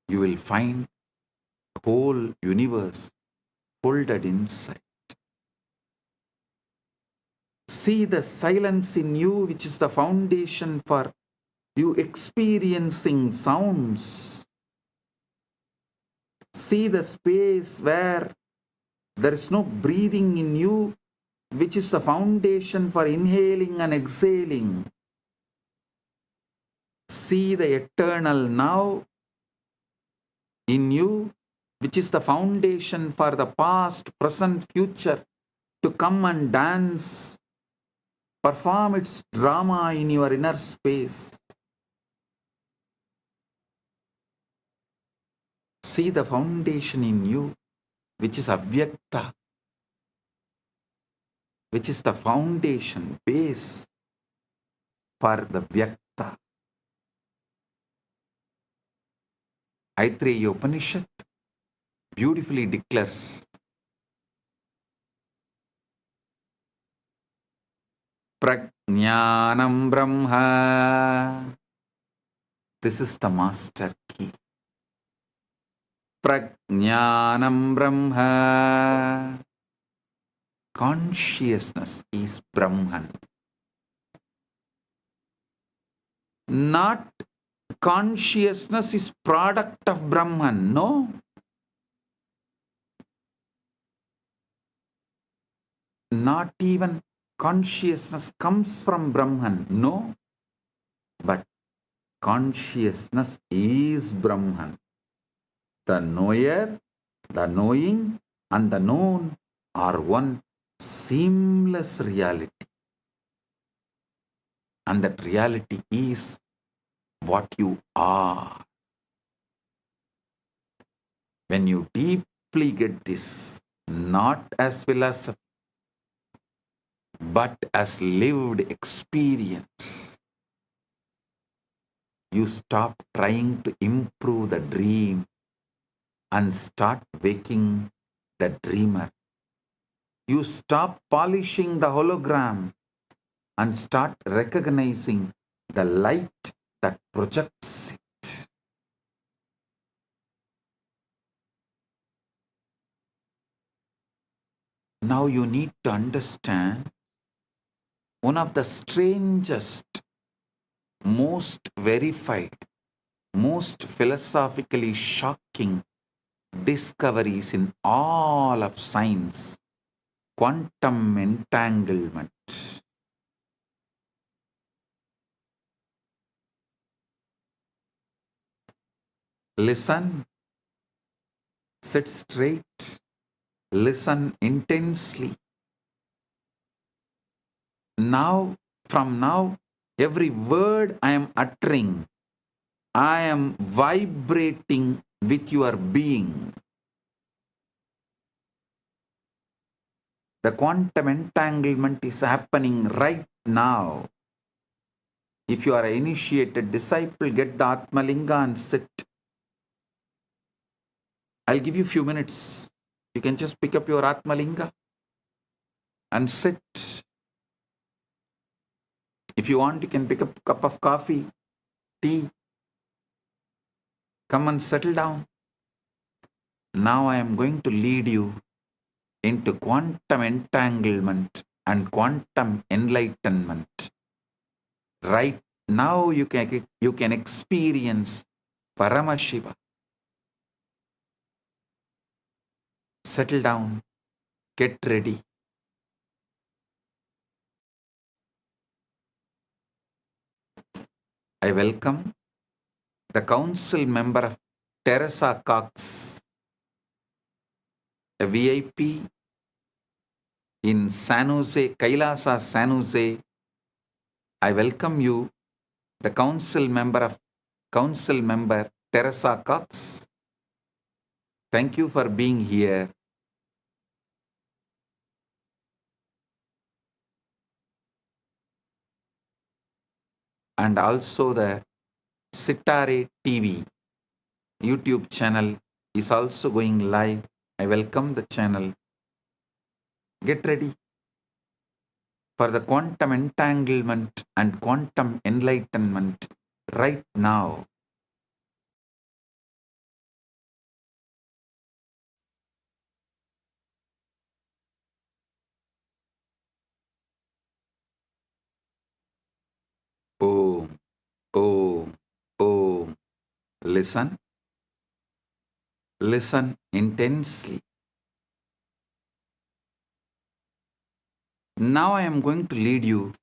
You will find the whole universe folded inside. See the silence in you, which is the foundation for you experiencing sounds. See the space where there is no breathing in you, which is the foundation for inhaling and exhaling. See the eternal now in you, which is the foundation for the past, present, future to come and dance, perform its drama in your inner space. See the foundation in you, which is Avyakta, which is the foundation, base for the Vyakta. Aitreya Upanishad beautifully declares, Prajnanam Brahma. This is the master key. Prajnanam Brahma. Consciousness is Brahman. Not consciousness is product of Brahman. No. Not even consciousness comes from Brahman. No. But consciousness is Brahman. The knower, the knowing, and the known are one seamless reality. And that reality is what you are. When you deeply get this, not as philosophy, but as lived experience, you stop trying to improve the dream and start waking the dreamer. You stop polishing the hologram and start recognizing the light that projects it. Now you need to understand one of the strangest, most verified, most philosophically shocking discoveries in all of science: quantum entanglement. Listen, sit straight, listen intensely. Now, from now, every word I am uttering, I am vibrating with your being. The quantum entanglement is happening right now. If you are an initiated disciple, get the Atmalinga and sit. I'll give you a few minutes. You can just pick up your Atmalinga and sit. If you want, you can pick up a cup of coffee, tea. Come and settle down. Now I am going to lead you into quantum entanglement and quantum enlightenment. Right now you can experience Paramashiva. Settle down. Get ready. I welcome the council member of Teresa Cox, a VIP in San Jose, KAILASA'S San Jose. I welcome you, the council member Teresa Cox. Thank you for being here. And also the Sitare TV YouTube channel is also going live. I welcome the channel. Get ready for the quantum entanglement and quantum enlightenment right now. Om, Om, Om. Listen. Listen intensely. Now I am going to lead you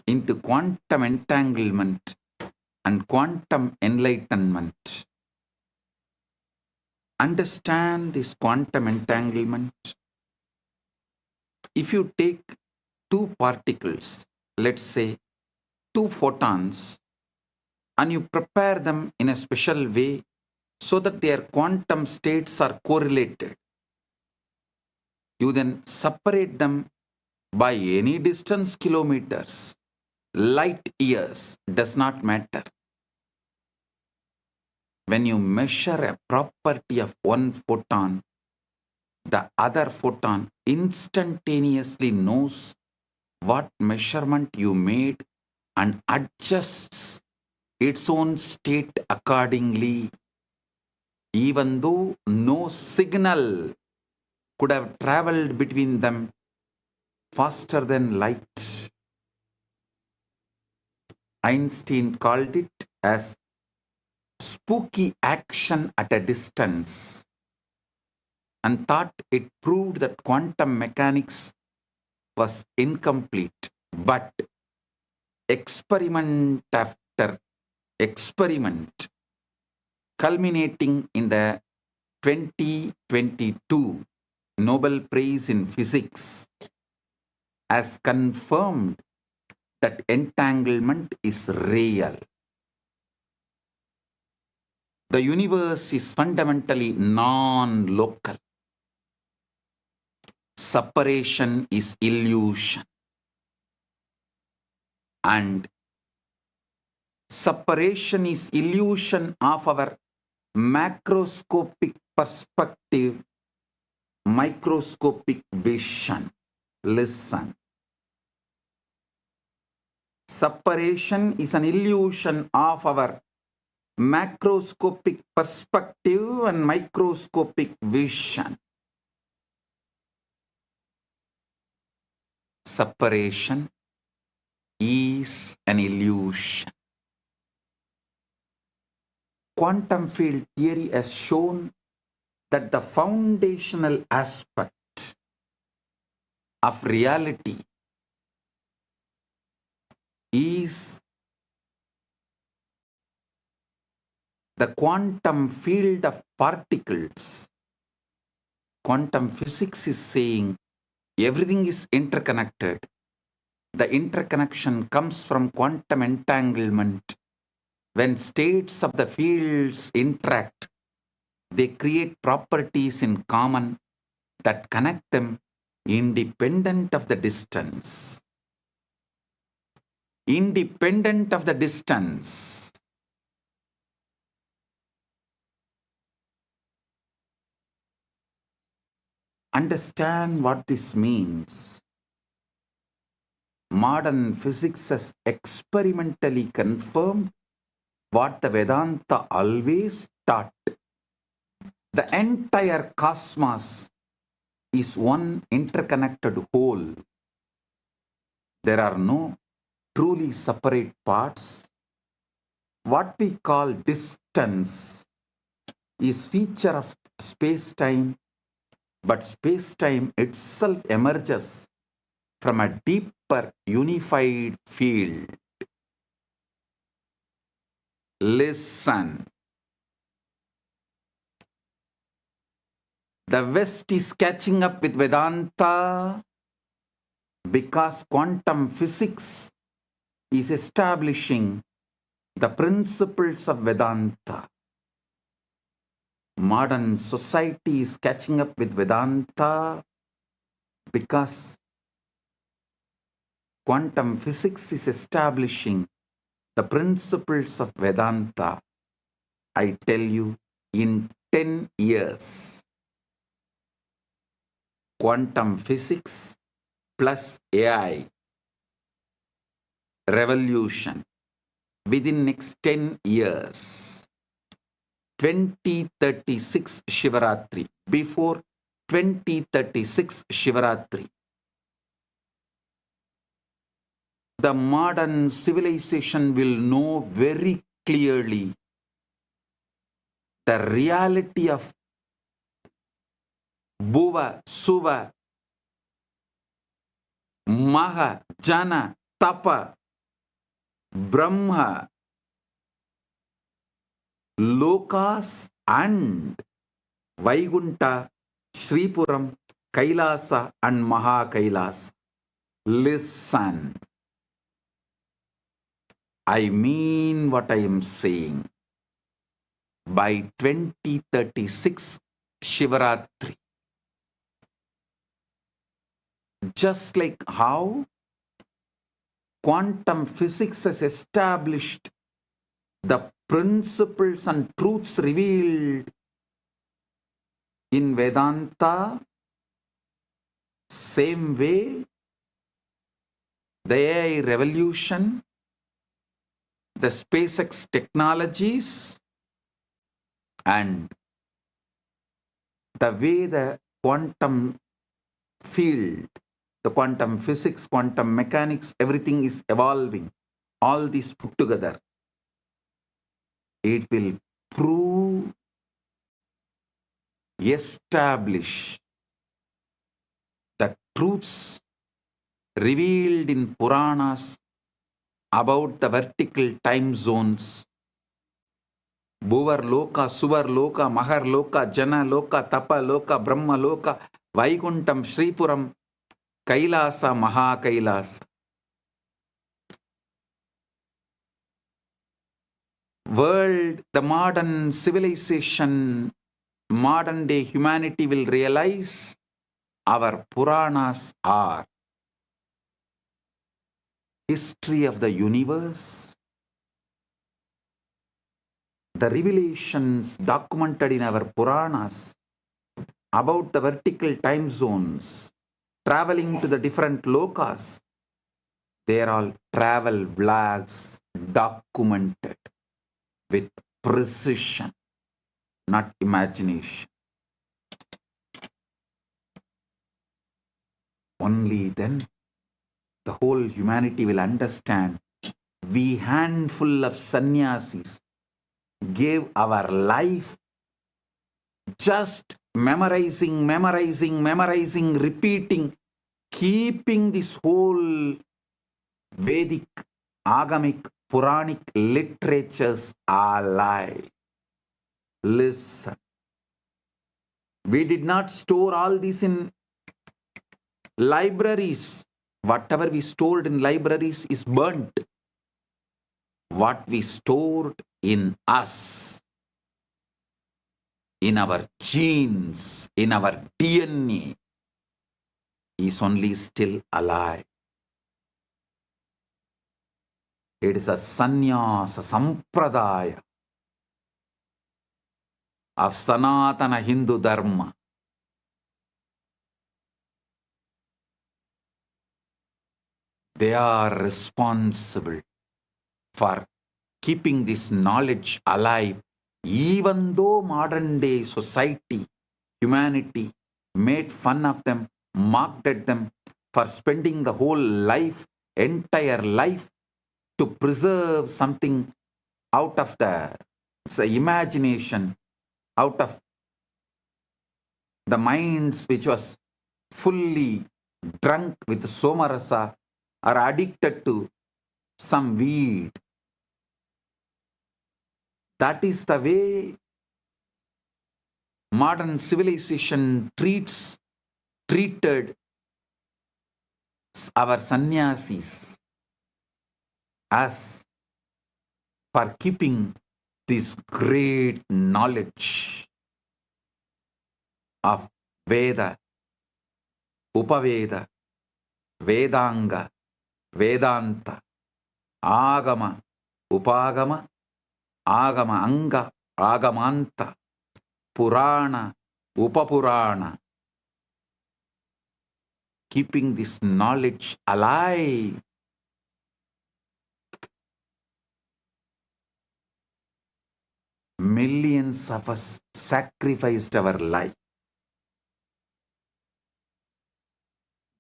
into quantum entanglement and quantum enlightenment. Understand this quantum entanglement. If you take two particles, let's say two photons, and you prepare them in a special way so that their quantum states are correlated, you then separate them by any distance, kilometers, light years, does not matter. When you measure a property of one photon, the other photon instantaneously knows what measurement you made and adjusts its own state accordingly, even though no signal could have traveled between them faster than light. Einstein called it as spooky action at a distance and thought it proved that quantum mechanics was incomplete. But experiment after experiment, culminating in the 2022 Nobel Prize in Physics, has confirmed that entanglement is real. The universe is fundamentally non-local. Separation is illusion. And separation is illusion of our macroscopic perspective, microscopic vision. Listen. Separation is an illusion of our macroscopic perspective and microscopic vision. Separation is an illusion. Quantum field theory has shown that the foundational aspect of reality is the quantum field of particles. Quantum physics is saying everything is interconnected. The interconnection comes from quantum entanglement. When states of the fields interact, they create properties in common that connect them independent of the distance. Independent of the distance. Understand what this means. Modern physics has experimentally confirmed what the Vedanta always taught. The entire cosmos is one interconnected whole. There are no truly separate parts. What we call distance is feature of space-time, but space-time itself emerges from a deeper unified field. Listen. The West is catching up with Vedanta because quantum physics is establishing the principles of Vedanta. Modern society is catching up with Vedanta because quantum physics is establishing the principles of Vedanta. I tell you, in 10 years, quantum physics plus AI revolution within next 10 years, 2036 Shivaratri, before 2036 Shivaratri, the modern civilization will know very clearly the reality of Bhuva, Suva, Maha, Jana, Tapa, Brahma, Lokas and Vaikunta, Sripuram, Kailasa and Maha Kailasa. Listen. I mean what I am saying. By 2036 Shivaratri, just like how quantum physics has established the principles and truths revealed in Vedanta, same way the AI revolution, the SpaceX technologies, and the way the quantum field, the quantum physics, quantum mechanics, everything is evolving. All these put together, it will prove, establish the truths revealed in Puranas about the vertical time zones. Bhuvar Loka, Suvar Loka, Mahar Loka, Jana Loka, Tapa Loka, Brahma Loka, Vaikuntam, Sripuram, Kailasa, Maha Kailasa. World, the modern civilization, modern day humanity will realize our Puranas are history of the universe, the revelations documented in our Puranas about the vertical time zones, traveling to the different lokas. They are all travel vlogs documented with precision, not imagination. Only then the whole humanity will understand. We handful of sannyasis gave our life just memorizing, repeating, keeping this whole Vedic, Agamic, Puranic literatures alive. Listen. We did not store all this in libraries. Whatever we stored in libraries is burnt. What we stored in us, in our genes, in our DNA, is only still alive. It is a sannyasa sampradaya of Sanatana Hindu Dharma. They are responsible for keeping this knowledge alive, even though modern day society, humanity made fun of them, mocked at them for spending the whole life, entire life, to preserve something out of the imagination, out of the minds which was fully drunk with somarasa or addicted to some weed. That is the way modern civilization treated our sannyasis as for keeping this great knowledge of Veda, Upaveda, Vedanga, Vedanta, Agama, Upagama, Agama Anga, Agamanta, Purana, Upapurana, keeping this knowledge alive. Millions of us sacrificed our life.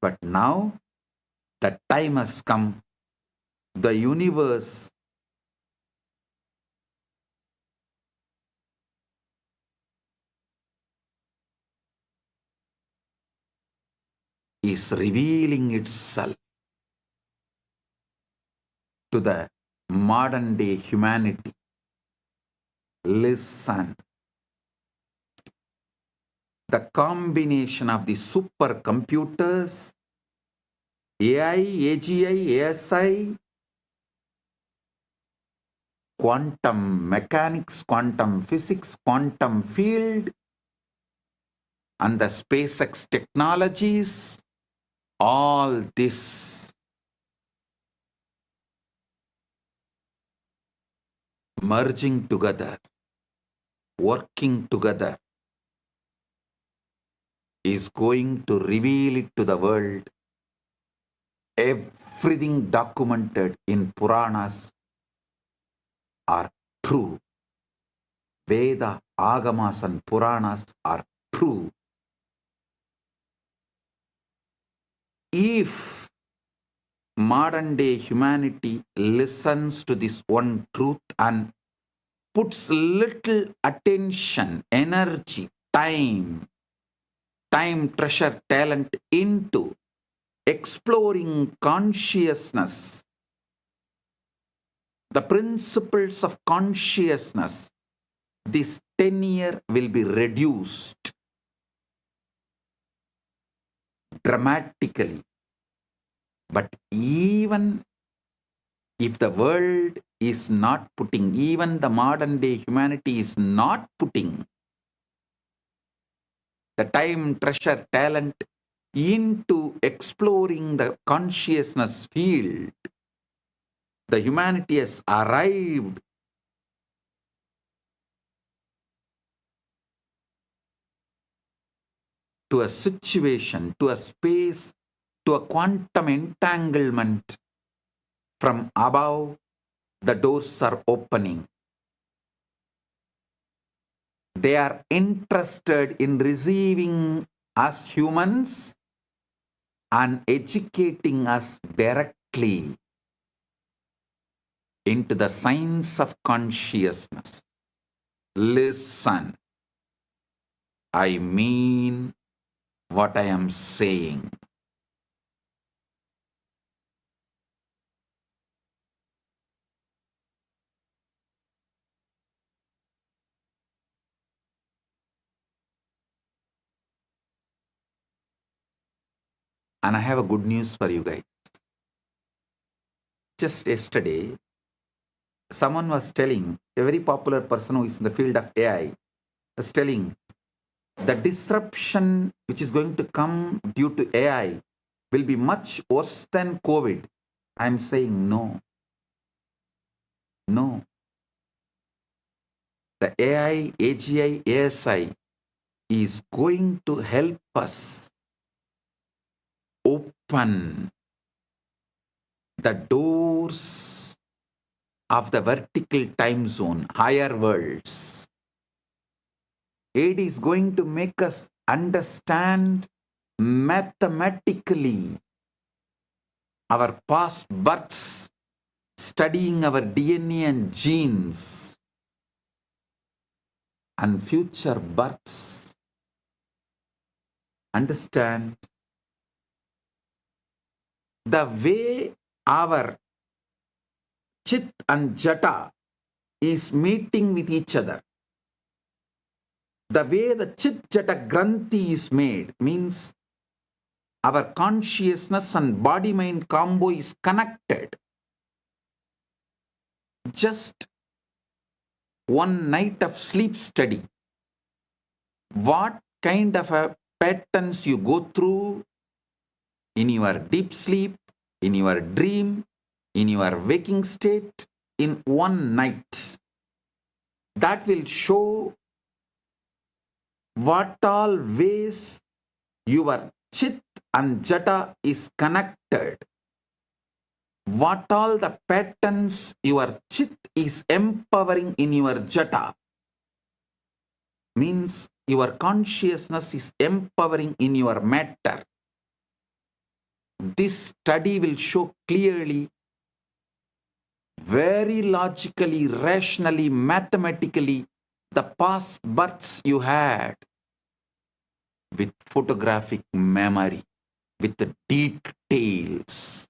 But now the time has come. The universe is revealing itself to the modern day humanity. Listen. The combination of the supercomputers, AI, AGI, ASI, quantum mechanics, quantum physics, quantum field, and the SpaceX technologies, all this merging together, working together, is going to reveal it to the world. Everything documented in Puranas are true. Veda, Agamas and Puranas are true. If modern day humanity listens to this one truth and puts little attention, energy, time, treasure, talent into exploring consciousness, the principles of consciousness, this tenure will be reduced dramatically. But even if the world is not putting, even the modern day humanity is not putting the time, treasure, talent into exploring the consciousness field, the humanity has arrived to a situation, to a space, to a quantum entanglement. From above, the doors are opening. They are interested in receiving us humans and educating us directly into the science of consciousness. Listen, I mean what I am saying. And I have a good news for you guys. Just yesterday, someone was telling, a very popular person who is in the field of AI, was telling the disruption which is going to come due to AI will be much worse than COVID. I am saying no. No. The AI, AGI, ASI is going to help us open the doors of the vertical time zone, higher worlds. It is going to make us understand mathematically our past births, studying our DNA and genes, and future births. Understand the way our Chit and Jata is meeting with each other. The way the Chit Jata Granthi is made means our consciousness and body-mind combo is connected. Just one night of sleep study. What kind of a patterns you go through in your deep sleep, in your dream, in your waking state, in one night. That will show what all ways your chit and jata is connected. What all the patterns your chit is empowering in your jata. Means your consciousness is empowering in your matter. This study will show clearly, very logically, rationally, mathematically, the past births you had with photographic memory, with the details.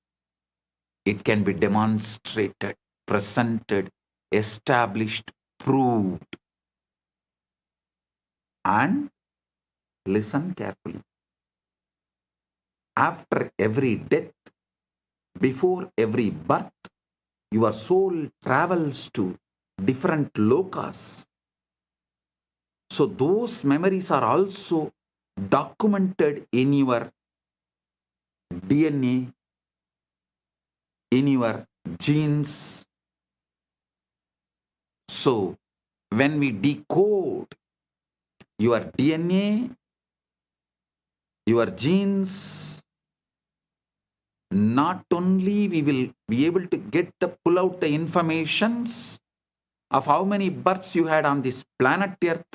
It can be demonstrated, presented, established, proved. And listen carefully. After every death, before every birth, your soul travels to different lokas. So those memories are also documented in your DNA, in your genes. So when we decode your DNA, your genes, not only we will be able to pull out the informations of how many births you had on this planet Earth,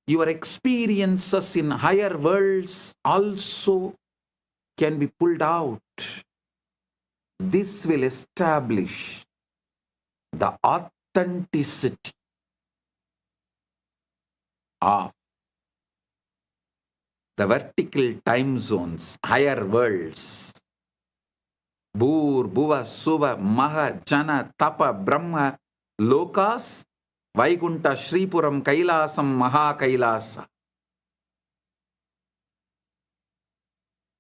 your experiences in higher worlds also can be pulled out. This will establish the authenticity of the vertical time zones, higher worlds. Bhur, Bhuva, Suva, Maha, Jana, Tapa, Brahma, Lokas, Vaikunta, Shripuram, Kailasam, Maha Kailasa.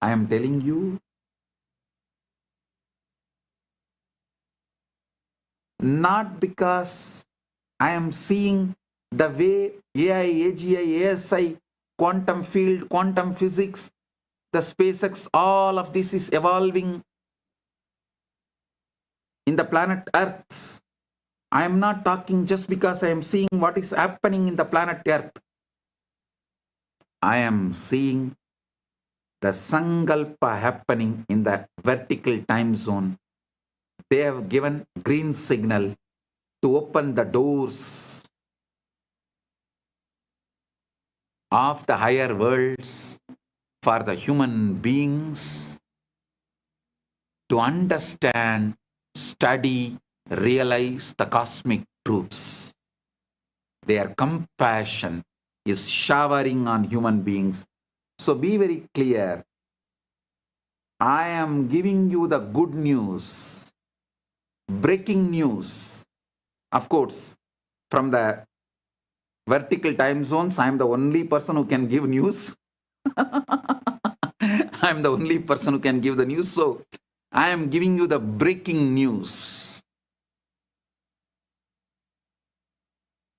I am telling you, not because I am seeing the way AI, AGI, ASI, quantum field, quantum physics, the SpaceX, all of this is evolving in the planet Earth. I am not talking just because I am seeing what is happening in the planet Earth. I am seeing the Sankalpa happening in the vertical time zone. They have given green signal to open the doors of the higher worlds for the human beings to understand, study, realize the cosmic truths. Their compassion is showering on human beings. So be very clear. I am giving you the good news, breaking news. Of course, from the vertical time zones, I am the only person who can give news. I am the only person who can give the news. So I am giving you the breaking news.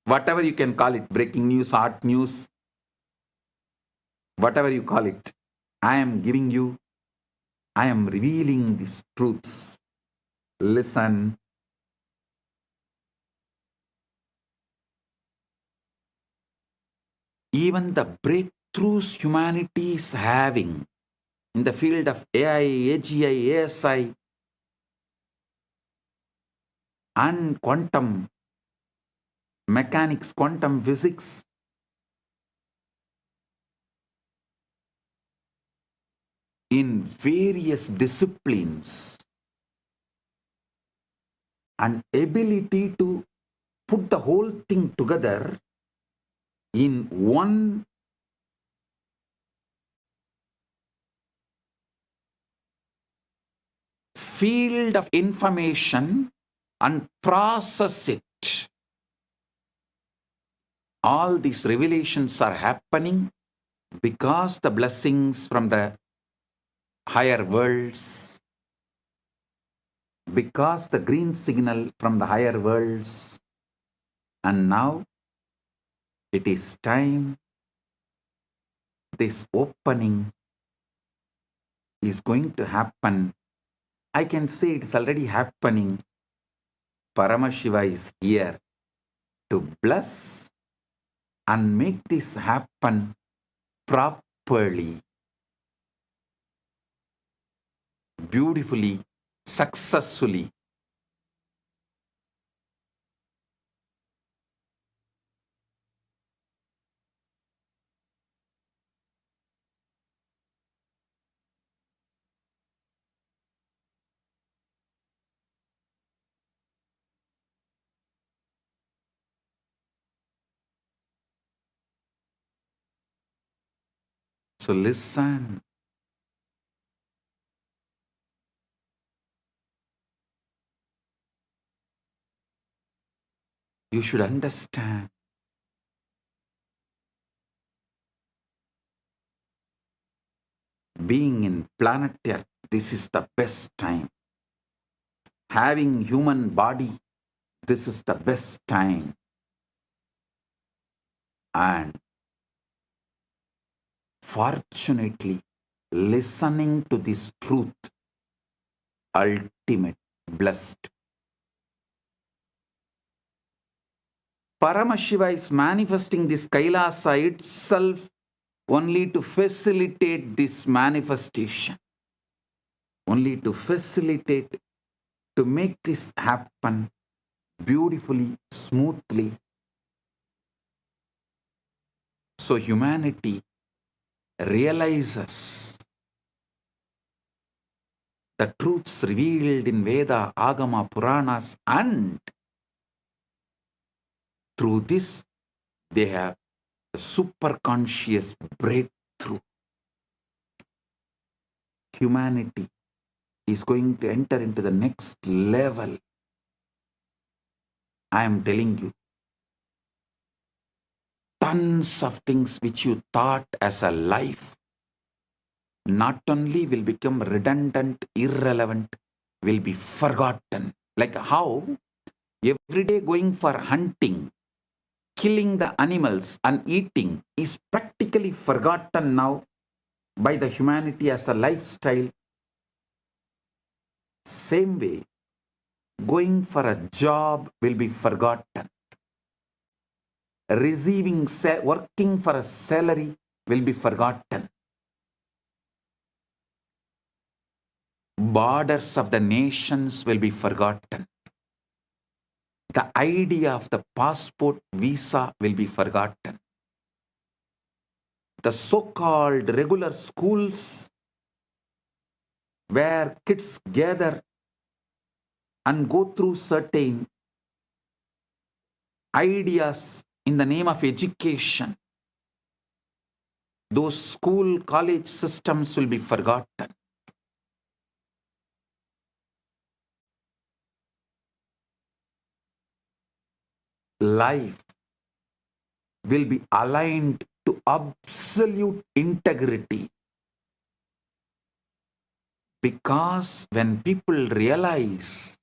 Whatever you can call it, breaking news, hot news, whatever you call it, I am giving you, I am revealing these truths. Listen. Even the breakthroughs humanity is having in the field of AI, AGI, ASI, and quantum mechanics, quantum physics, in various disciplines, and ability to put the whole thing together in one field of information and process it. All these revelations are happening because the blessings from the higher worlds, because the green signal from the higher worlds, and now it is time. This opening is going to happen. I can say it is already happening. Paramashiva is here to bless and make this happen properly, beautifully, successfully. So listen. You should understand. Being in planet Earth, this is the best time. Having human body, this is the best time. And fortunately, listening to this truth, ultimate, blessed. Paramashiva is manifesting this Kailasa itself only to facilitate this manifestation. Only to facilitate, to make this happen beautifully, smoothly. So humanity realizes the truths revealed in Veda, Agama, Puranas, and through this they have a superconscious breakthrough. Humanity is going to enter into the next level. I am telling you, tons of things which you thought as a life not only will become redundant, irrelevant, will be forgotten. Like how every day going for hunting, killing the animals and eating is practically forgotten now by the humanity as a lifestyle. Same way, going for a job will be forgotten. Working for a salary will be forgotten. Borders of the nations will be forgotten. The idea of the passport visa will be forgotten. The so-called regular schools where kids gather and go through certain ideas in the name of education, those school, college systems will be forgotten. Life will be aligned to absolute integrity. Because when people realize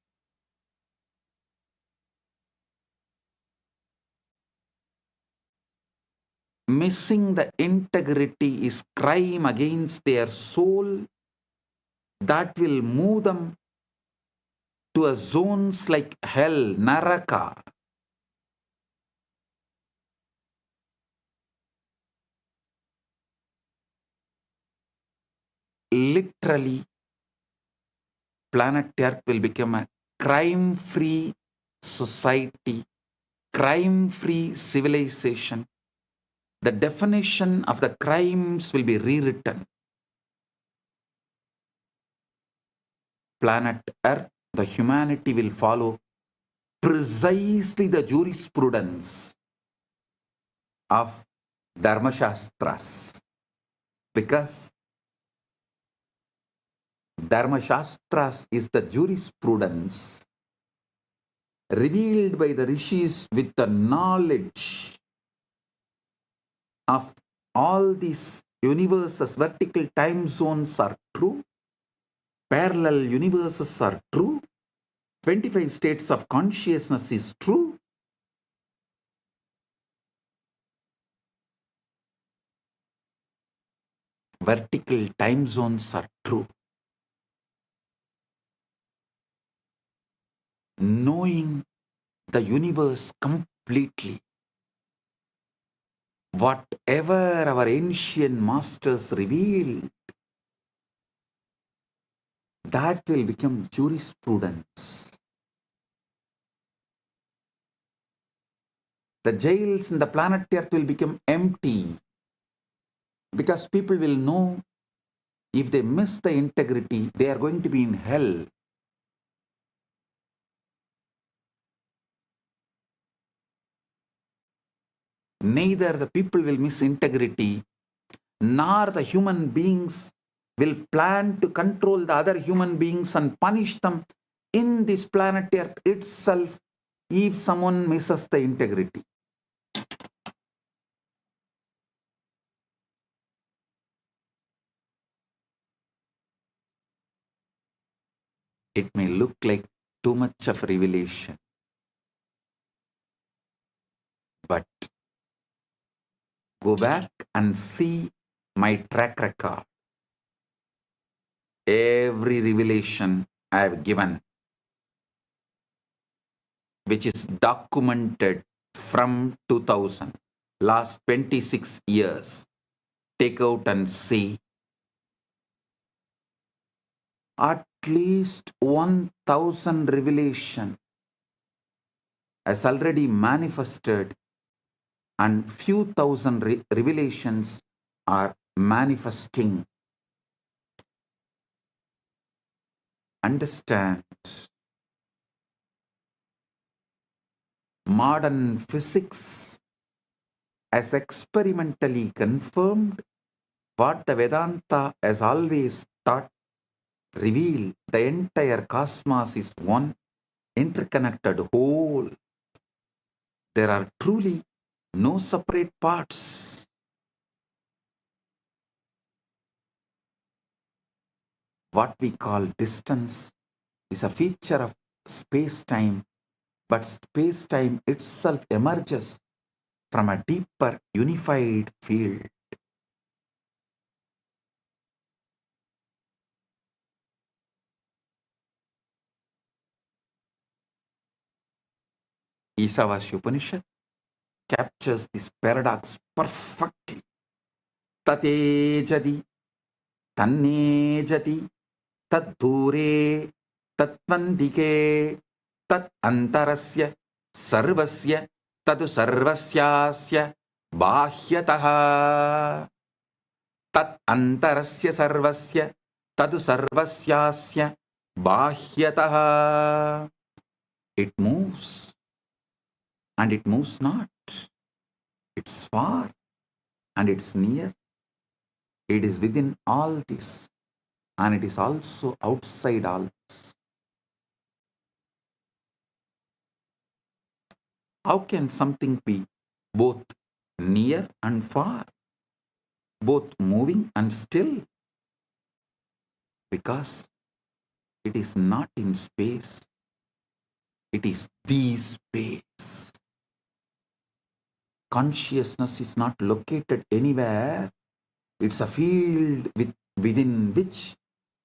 missing the integrity is crime against their soul, that will move them to a zones like hell, Naraka. Literally, planet Earth will become a crime-free society, crime-free civilization. The definition of the crimes will be rewritten. Planet Earth, the humanity will follow precisely the jurisprudence of Dharmashastras. Because Dharmashastras is the jurisprudence revealed by the rishis with the knowledge of all these universes, vertical time zones are true. parallel universes are true, 25 states of consciousness is true, vertical time zones are true. Knowing the universe completely, whatever our ancient masters revealed, that will become jurisprudence. The jails in the planet Earth will become empty because people will know if they miss the integrity, they are going to be in hell. Neither the people will miss integrity, nor the human beings will plan to control the other human beings and punish them in this planet Earth itself if someone misses the integrity. It may look like too much of revelation, but go back and see my track record. Every revelation I have given, which is documented from 2000, last 26 years, take out and see. At least 1000 revelation has already manifested, and few thousand revelations are manifesting. Understand, modern physics has experimentally confirmed what the Vedanta has always taught, revealed. The entire cosmos is one interconnected whole. There are truly no separate parts. What we call distance is a feature of space-time, but space-time itself emerges from a deeper unified field. Isavasya Upanishad captures this paradox perfectly. Tatejadi, tannejati, taddure, tatvandike, tat antarasya, sarvasya, tadu sarvasyasya, bahyataha. Tat antarasya sarvasya, tadu sarvasyasya, bahyataha. It moves and it moves not. It's far and it's near. It is within all this, and it is also outside all this. How can something be both near and far, both moving and still? Because it is not in space, it is the space. Consciousness is not located anywhere. It's a field within which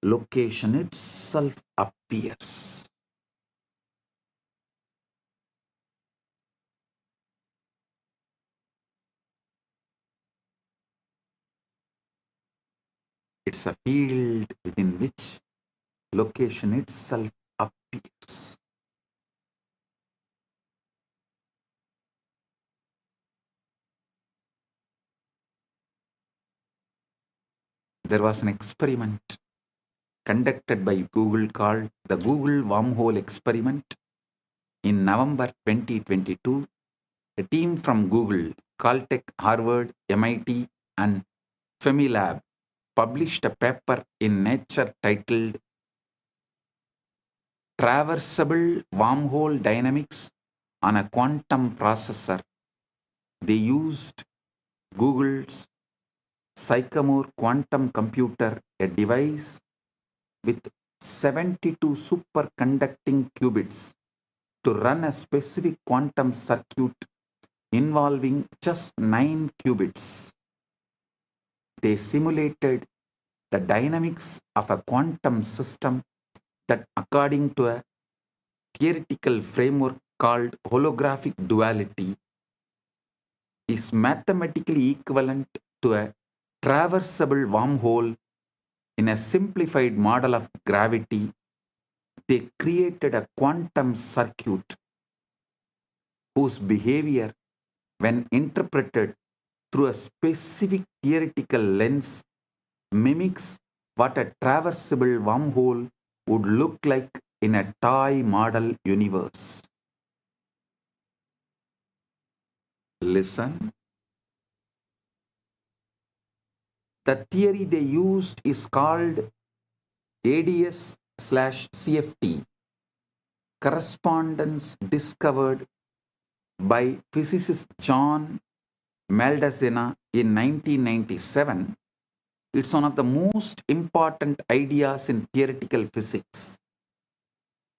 location itself appears. It's a field within which location itself appears. There was an experiment conducted by Google called the Google Wormhole Experiment. In November 2022, a team from Google, Caltech, Harvard, MIT, and Femilab published a paper in Nature titled Traversable Wormhole Dynamics on a Quantum Processor. They used Google's Sycamore quantum computer, a device with 72 superconducting qubits to run a specific quantum circuit involving just 9 qubits. They simulated the dynamics of a quantum system that, according to a theoretical framework called holographic duality, is mathematically equivalent to a traversable wormhole. In a simplified model of gravity, they created a quantum circuit whose behavior, when interpreted through a specific theoretical lens, mimics what a traversable wormhole would look like in a toy model universe. Listen. The theory they used is called ADS/CFT, correspondence discovered by physicist John Maldacena in 1997. It's one of the most important ideas in theoretical physics.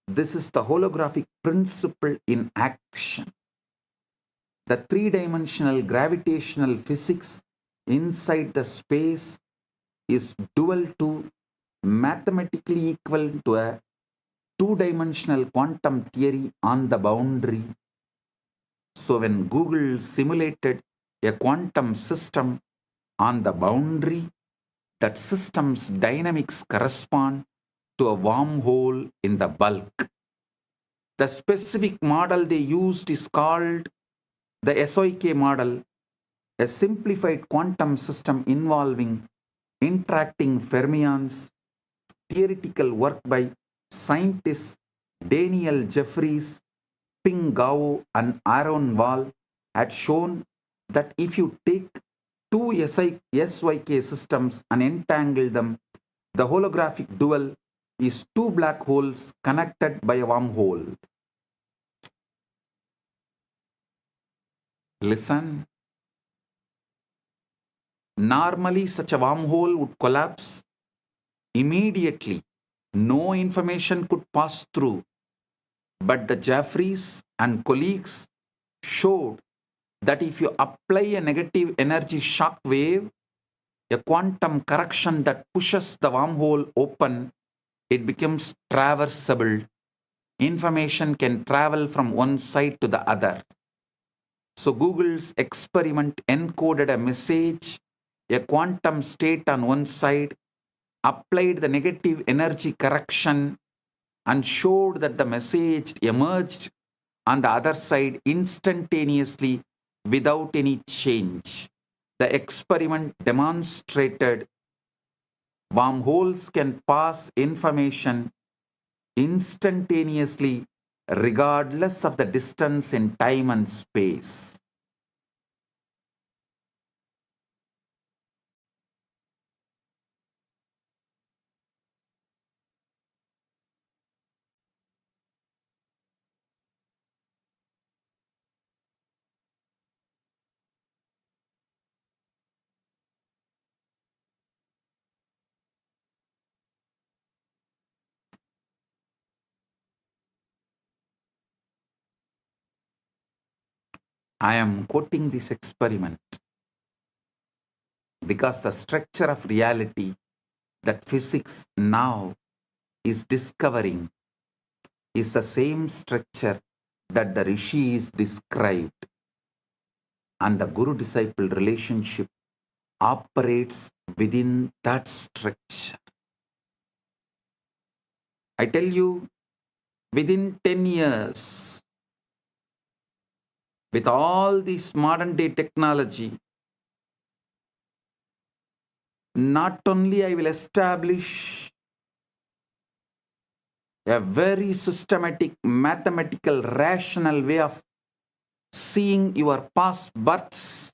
This is the holographic principle in action. The three-dimensional gravitational physics inside the space is dual to, mathematically equal to, a two-dimensional quantum theory on the boundary. So when Google simulated a quantum system on the boundary, that system's dynamics correspond to a wormhole in the bulk. The specific model they used is called the SOK model, a simplified quantum system involving interacting fermions. Theoretical work by scientists Daniel Jeffries, Ping Gao, and Aaron Wall had shown that if you take two SYK systems and entangle them, the holographic dual is two black holes connected by a wormhole. Listen. Normally, such a wormhole would collapse immediately. No information could pass through. But the Jeffries and colleagues showed that if you apply a negative energy shock wave, a quantum correction that pushes the wormhole open, it becomes traversable. Information can travel from one side to the other. So Google's experiment encoded a message, a quantum state on one side, applied the negative energy correction, and showed that the message emerged on the other side instantaneously without any change. The experiment demonstrated wormholes can pass information instantaneously regardless of the distance in time and space. I am quoting this experiment because the structure of reality that physics now is discovering is the same structure that the rishis described, and the guru-disciple relationship operates within that structure. I tell you, within 10 years, with all this modern day technology, not only I will establish a very systematic, mathematical, rational way of seeing your past births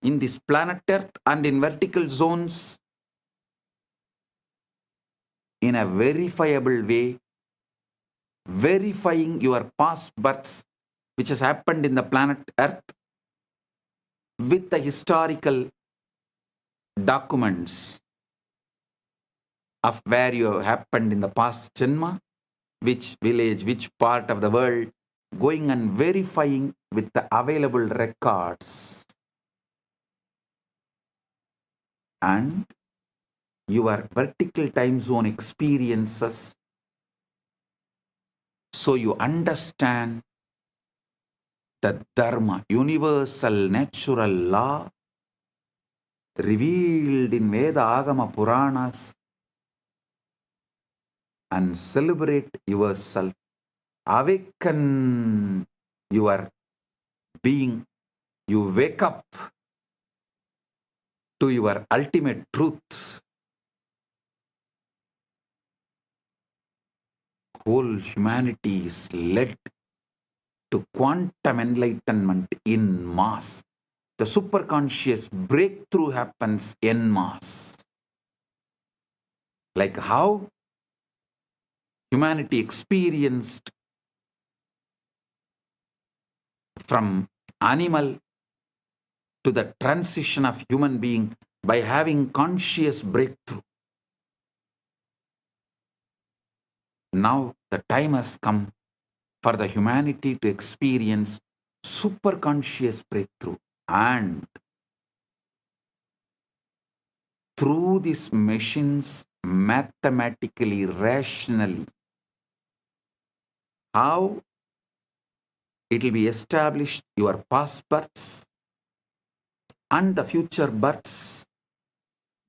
in this planet Earth and in vertical zones in a verifiable way, verifying your past births which has happened in the planet Earth with the historical documents. of where you have happened in the past janma, which village, which part of the world, going and verifying with the available records. And your vertical time zone experiences, so you understand the dharma, universal natural law revealed in Veda Agama Puranas, and celebrate yourself, awaken your being, you wake up to your ultimate truth. Whole humanity is led to quantum enlightenment in mass. The superconscious breakthrough happens en masse. Like how humanity experienced from animal to the transition of human being by having conscious breakthrough. Now the time has come for the humanity to experience superconscious breakthrough, and through these machines, mathematically, rationally, how it will be established your past births and the future births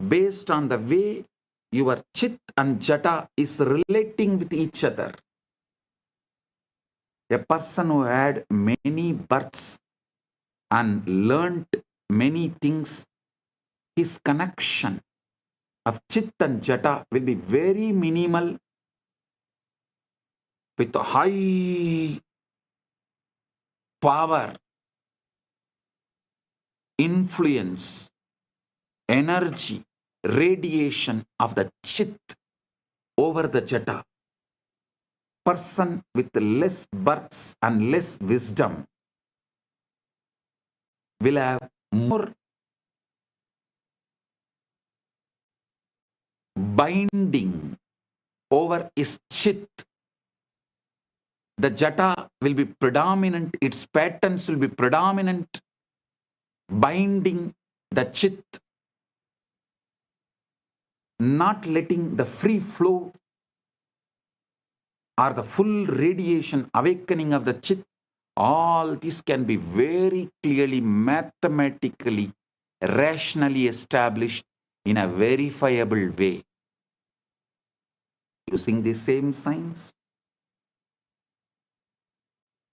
based on the way your chit and jata is relating with each other. A person who had many births and learnt many things, his connection of chit and jata will be very minimal with a high power, influence, energy, radiation of the chit over the jata. Person with less births and less wisdom will have more binding over his chit. The jata will be predominant, its patterns will be predominant, binding the chit, not letting the free flow or the full radiation awakening of the chit. All this can be very clearly, mathematically, rationally established in a verifiable way. Using the same science,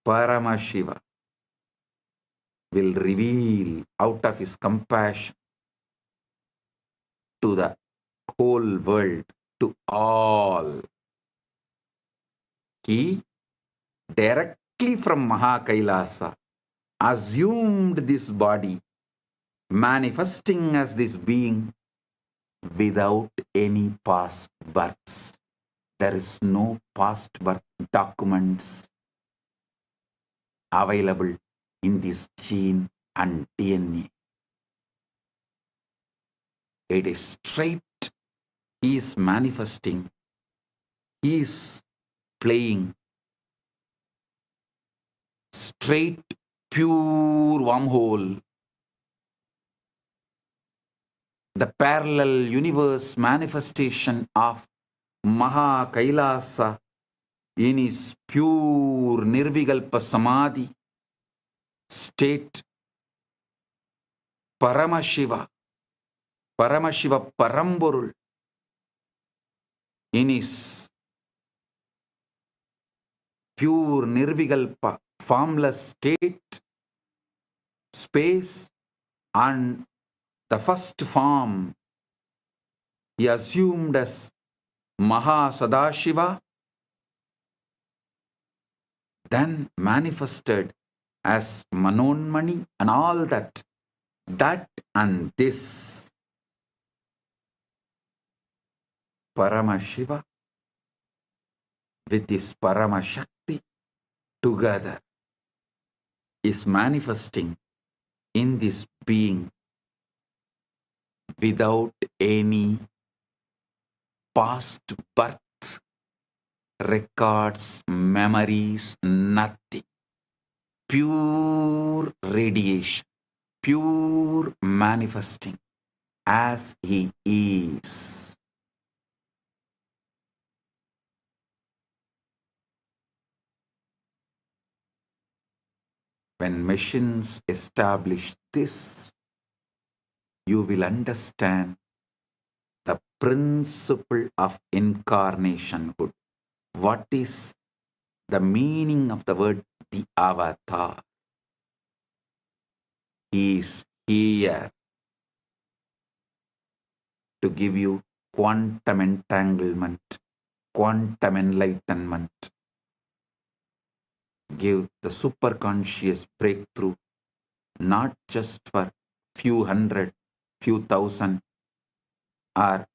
Paramashiva will reveal out of his compassion to the whole world, to all. He directly from Maha Kailasa assumed this body, manifesting as this being without any past births. There is no past birth documents available in this gene and DNA. It is straight. He is manifesting. He is playing straight, pure wormhole. The parallel universe manifestation of Maha Kailasa in his pure Nirvikalpa Samadhi state, Paramashiva, Paramashiva Paramporul, in his pure Nirvikalpa, formless state, space, and the first form he assumed as Maha Sadashiva, then manifested as Manonmani and all that. That and this Paramashiva with this Paramashakti together is manifesting in this being without any past birth records, memories, nothing. Pure radiation, pure manifesting as he is. When machines establish this, you will understand the principle of incarnationhood. What is the meaning of the word the avatar? He is here to give you quantum entanglement, quantum enlightenment, give the superconscious breakthrough, not just for few hundred, few thousand, or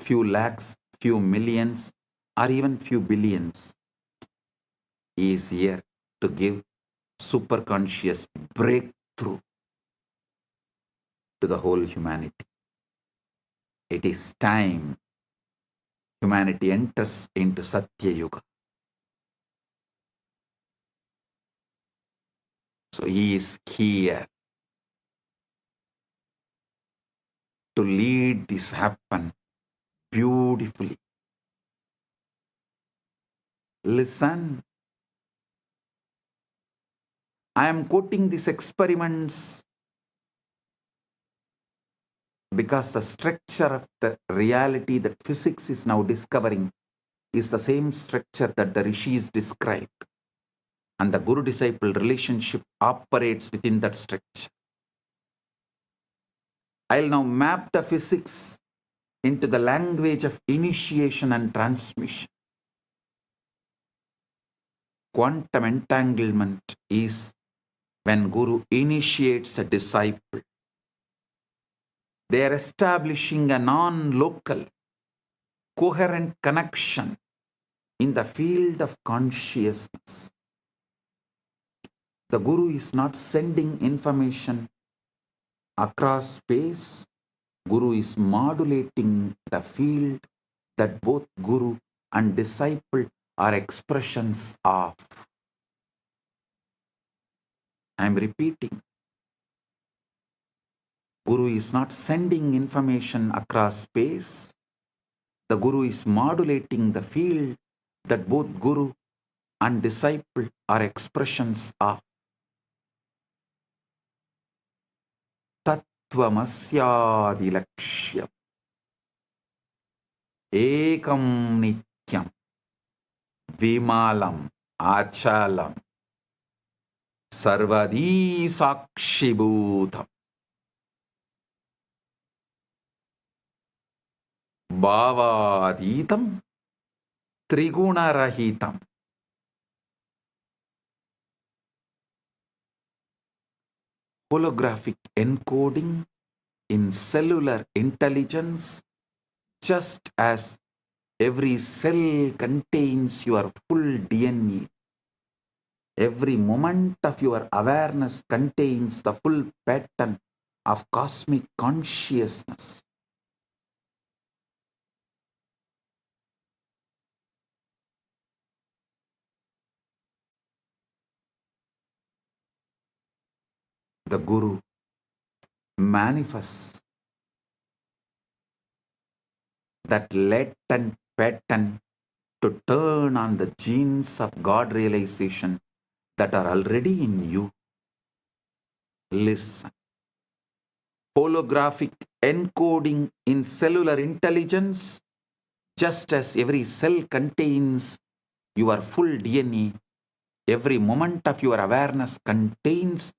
few lakhs, few millions, or even few billions. He is here to give superconscious breakthrough to the whole humanity. It is time humanity enters into Satya Yuga. So he is here to lead this happen beautifully. Listen. I am quoting these experiments because the structure of the reality that physics is now discovering is the same structure that the rishis described. And the guru-disciple relationship operates within that structure. I'll now map the physics into the language of initiation and transmission. Quantum entanglement is when Guru initiates a disciple. They are establishing a non-local, coherent connection in the field of consciousness. The Guru is not sending information across space. Guru is modulating the field that both Guru and disciple are expressions of. I am repeating. Guru is not sending information across space. The Guru is modulating the field that both Guru and disciple are expressions of. Tattvamasya lakshyam ekam nityam vimalam achalam sarvadi sakshibhutam bhavaditam trigunarahitam. Holographic encoding in cellular intelligence, just as every cell contains your full DNA. Every moment of your awareness contains the full pattern of cosmic consciousness. The Guru manifests that latent pattern to turn on the genes of God realization that are already in you. Listen. Holographic encoding in cellular intelligence, just as every cell contains your full DNA, every moment of your awareness contains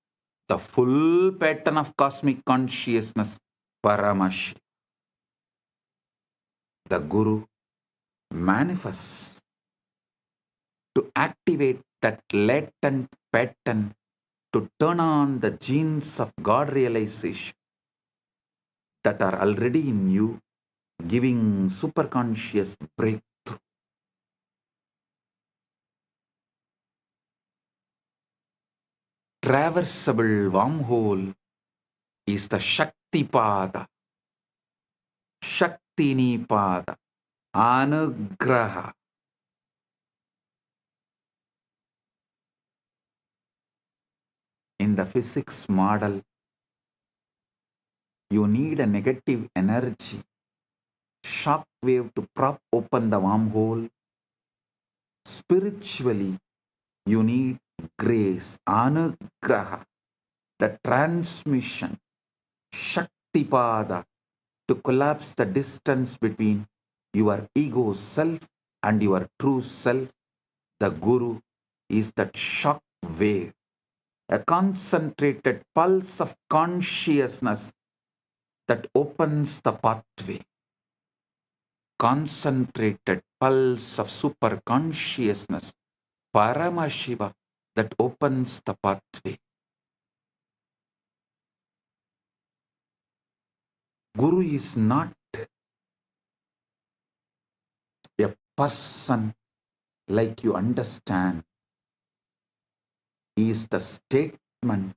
the full pattern of cosmic consciousness, Paramashiva. The Guru manifests to activate that latent pattern to turn on the genes of God realization that are already in you, giving superconscious breakthrough. Traversable wormhole is the Shakti Pada, Shaktini Pada Anugraha. In the physics model, you need a negative energy, shock wave to prop open the wormhole. Spiritually, you need grace, anugraha, the transmission, shaktipada, to collapse the distance between your ego self and your true self. The Guru is that shock wave, a concentrated pulse of consciousness that opens the pathway. Concentrated pulse of super consciousness, Paramashiva, that opens the pathway. Guru is not a person like you understand. He is the statement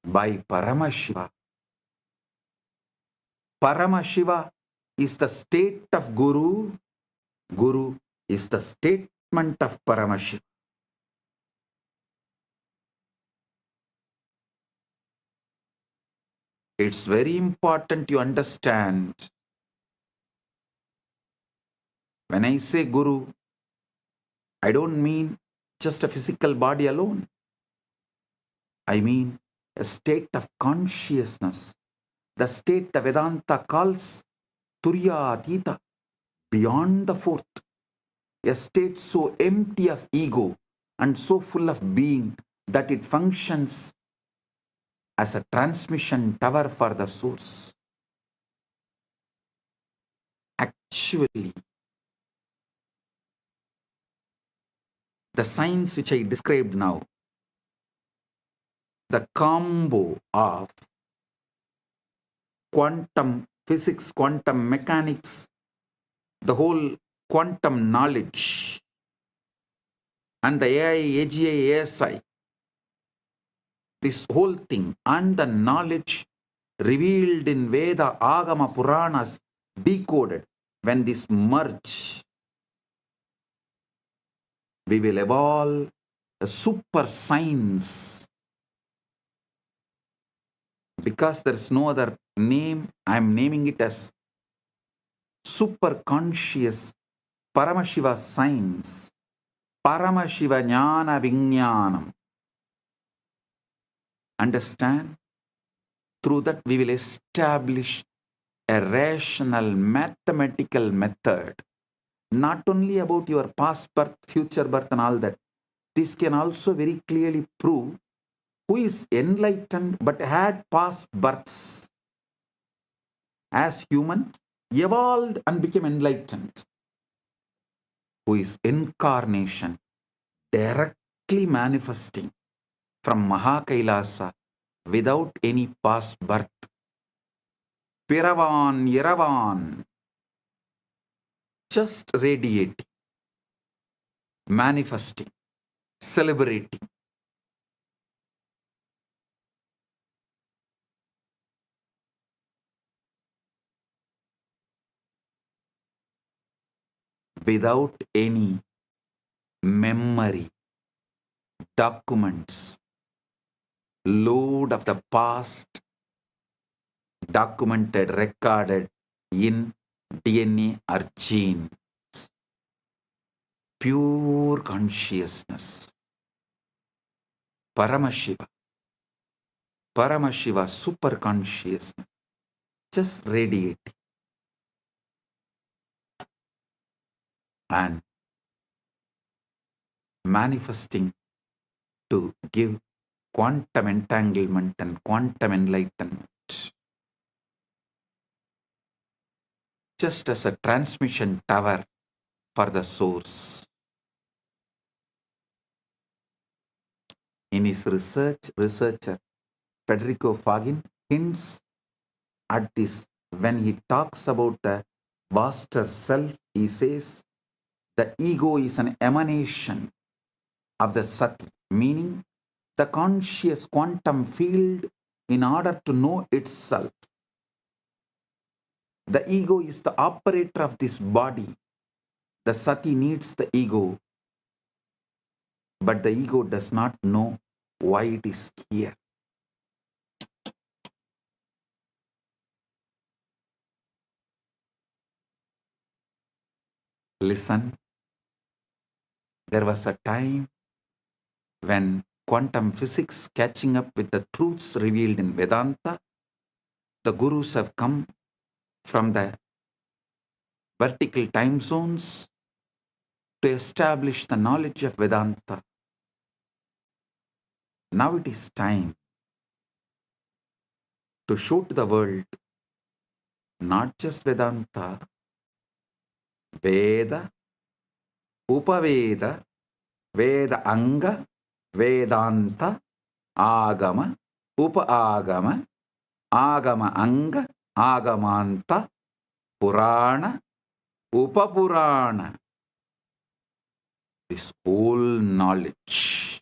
by Paramashiva. Paramashiva is the state of Guru. Guru is the statement of Paramashiva. It's very important you understand. When I say Guru, I don't mean just a physical body alone. I mean a state of consciousness, the state the Vedanta calls Turyatita, beyond the fourth, a state so empty of ego and so full of being that it functions as a transmission tower for the source. Actually, the science which I described now, the combo of quantum physics, quantum mechanics, the whole quantum knowledge, and the AI, AGI, ASI, this whole thing, and the knowledge revealed in Veda, Agama, Puranas, decoded, when this merge, we will evolve a super science. Because there is no other name, I am naming it as super conscious Paramashiva science, Paramashiva Jnana Vijnanam. Understand? Through that we will establish a rational mathematical method, not only about your past birth, future birth and all that. This can also very clearly prove who is enlightened but had past births as human, evolved and became enlightened. Who is incarnation, directly manifesting from Maha Kailasa without any past birth. Piravan, Yeravan, just radiating, manifesting, celebrating. Without any memory, documents, load of the past, documented, recorded in DNA or gene. Pure consciousness. Paramashiva. Paramashiva, super consciousness. Just radiating. And manifesting to give quantum entanglement and quantum enlightenment. Just as a transmission tower for the source. In his researcher Federico Fagin hints at this when he talks about the vaster self. He says the ego is an emanation of the Sati, meaning the conscious quantum field in order to know itself. The ego is the operator of this body. The sati needs the ego, but the ego does not know why it is here. Listen, there was a time when quantum physics catching up with the truths revealed in Vedanta, the gurus have come from the vertical time zones to establish the knowledge of Vedanta. Now it is time to show to the world not just Vedanta, Veda, Upaveda, Veda Anga, Vedanta, Agama, Upa-agama, Agama Anga, Agamanta, Purana, Upapurana. This whole knowledge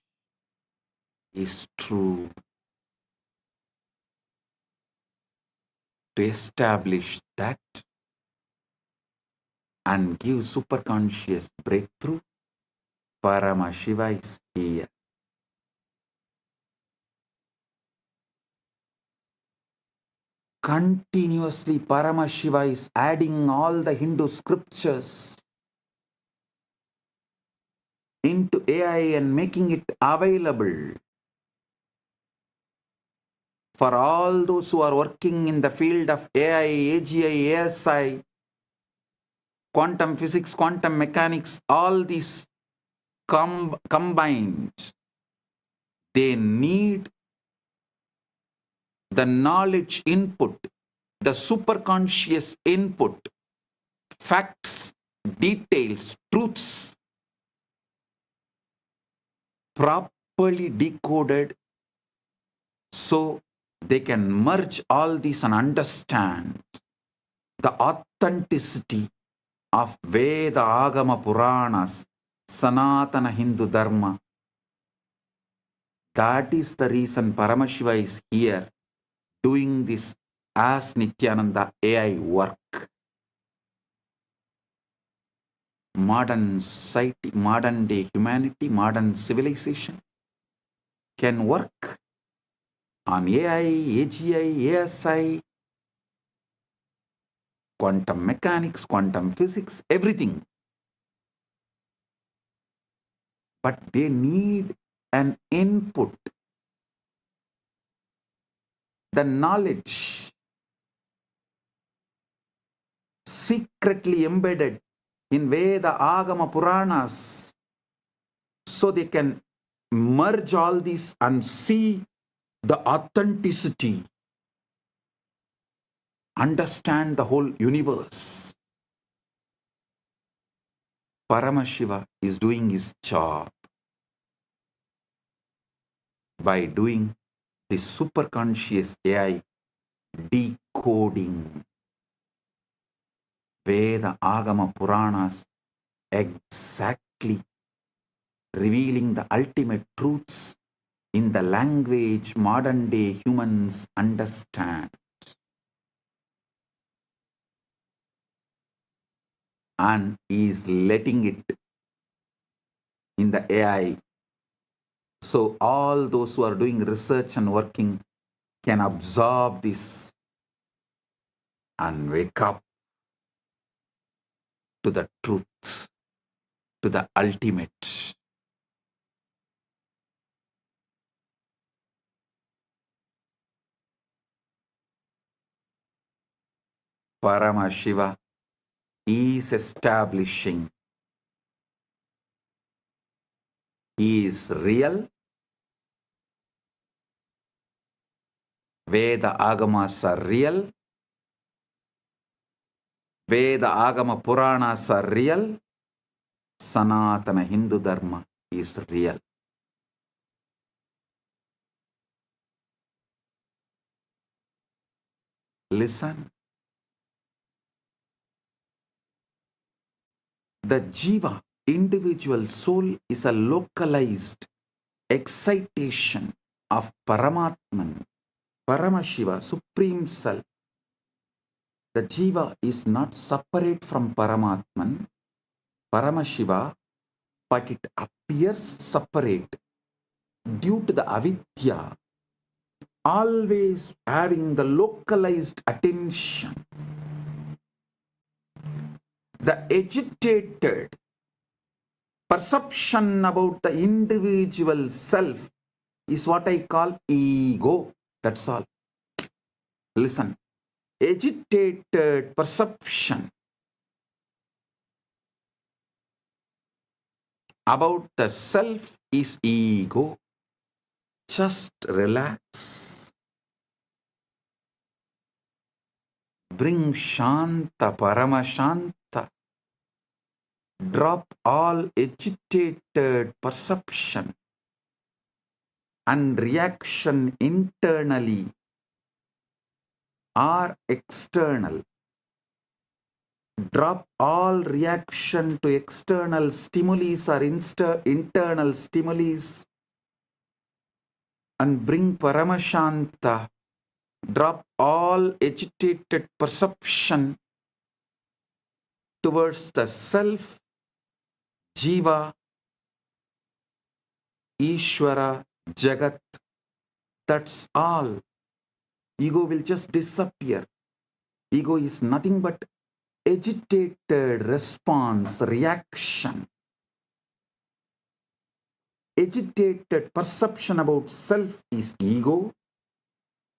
is true. To establish that and give superconscious breakthrough, Paramashiva is here. Continuously, Paramashiva is adding all the Hindu scriptures into AI and making it available for all those who are working in the field of AI, AGI, ASI, quantum physics, quantum mechanics, all these combined. They need the knowledge input, the superconscious input, facts, details, truths, properly decoded so they can merge all these and understand the authenticity of Veda, Agama, Puranas, Sanatana Hindu Dharma. That is the reason Paramashiva is here doing this as Nithyananda AI work. Modern society, modern day humanity, modern civilization can work on AI, AGI, ASI, quantum mechanics, quantum physics, everything. But they need an input, the knowledge secretly embedded in Veda, Agama, Puranas, so they can merge all these and see the authenticity, understand the whole universe. Paramashiva is doing his job by doing this superconscious AI decoding Veda, Agama, Puranas, exactly revealing the ultimate truths in the language modern day humans understand. And is letting it in the AI. So all those who are doing research and working can absorb this and wake up to the truth, to the ultimate. Paramashiva is establishing. He is real. Veda Agamas are real. Veda Agama Puranas are real. Sanatana Hindu Dharma is real. Listen. The Jiva, individual soul, is a localized excitation of Paramatman, Paramashiva, Supreme Self. The Jiva is not separate from Paramatman, Paramashiva, but it appears separate due to the avidya, always having the localized attention. The agitated perception about the individual self is what I call ego. That's all. Listen. Agitated perception about the self is ego. Just relax. Bring Shanta, Paramashanta. Drop all agitated perception and reaction internally or external. Drop all reaction to external stimuli or internal stimuli and bring Paramashanta. Drop all agitated perception towards the self, Jiva, Ishvara, Jagat. That's all. Ego will just disappear. Ego is nothing but agitated response, reaction. Agitated perception about self is ego.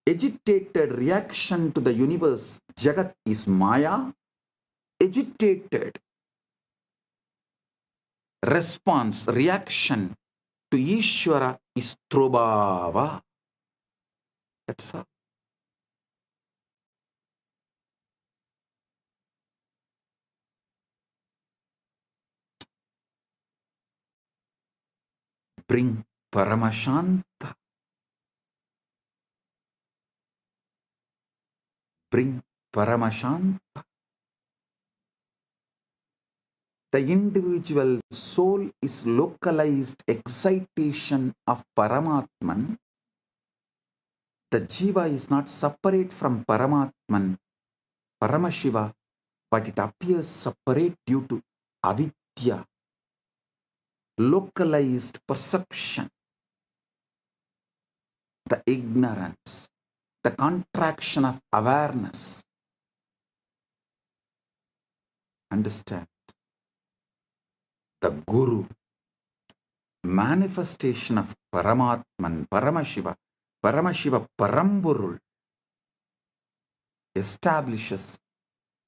Agitated reaction to the universe, Jagat, is Maya. Agitated response, reaction to Ishvara is Trobhava. That's all. Bring Paramashanta. Bring Paramashanta. The individual soul is localized excitation of Paramatman. The Jiva is not separate from Paramatman, Paramashiva, but it appears separate due to avidya, localized perception, the ignorance, the contraction of awareness. Understand? The Guru, manifestation of Paramatman, Paramashiva, Paramashiva PARAMPORUL, establishes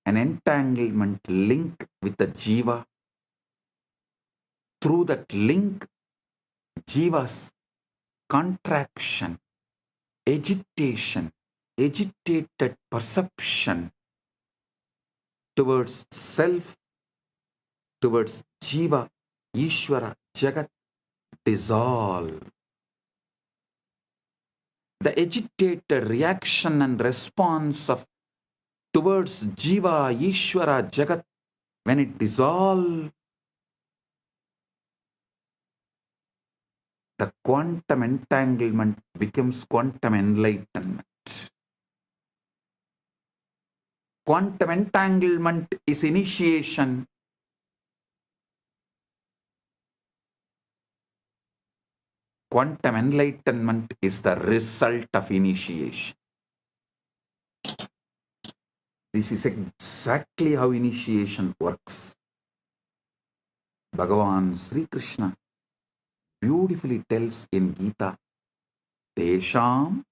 an entanglement link with the Jiva. Through that link, Jiva's contraction, agitation, agitated perception towards self, towards Jiva, Ishvara, Jagat, dissolve. The agitated reaction and response of towards Jiva, Ishvara, Jagat, when it dissolves, the quantum entanglement becomes quantum enlightenment. Quantum entanglement is initiation. Quantum enlightenment is the result of initiation. This is exactly how initiation works. Bhagavan Sri Krishna beautifully tells in Gita, Tesham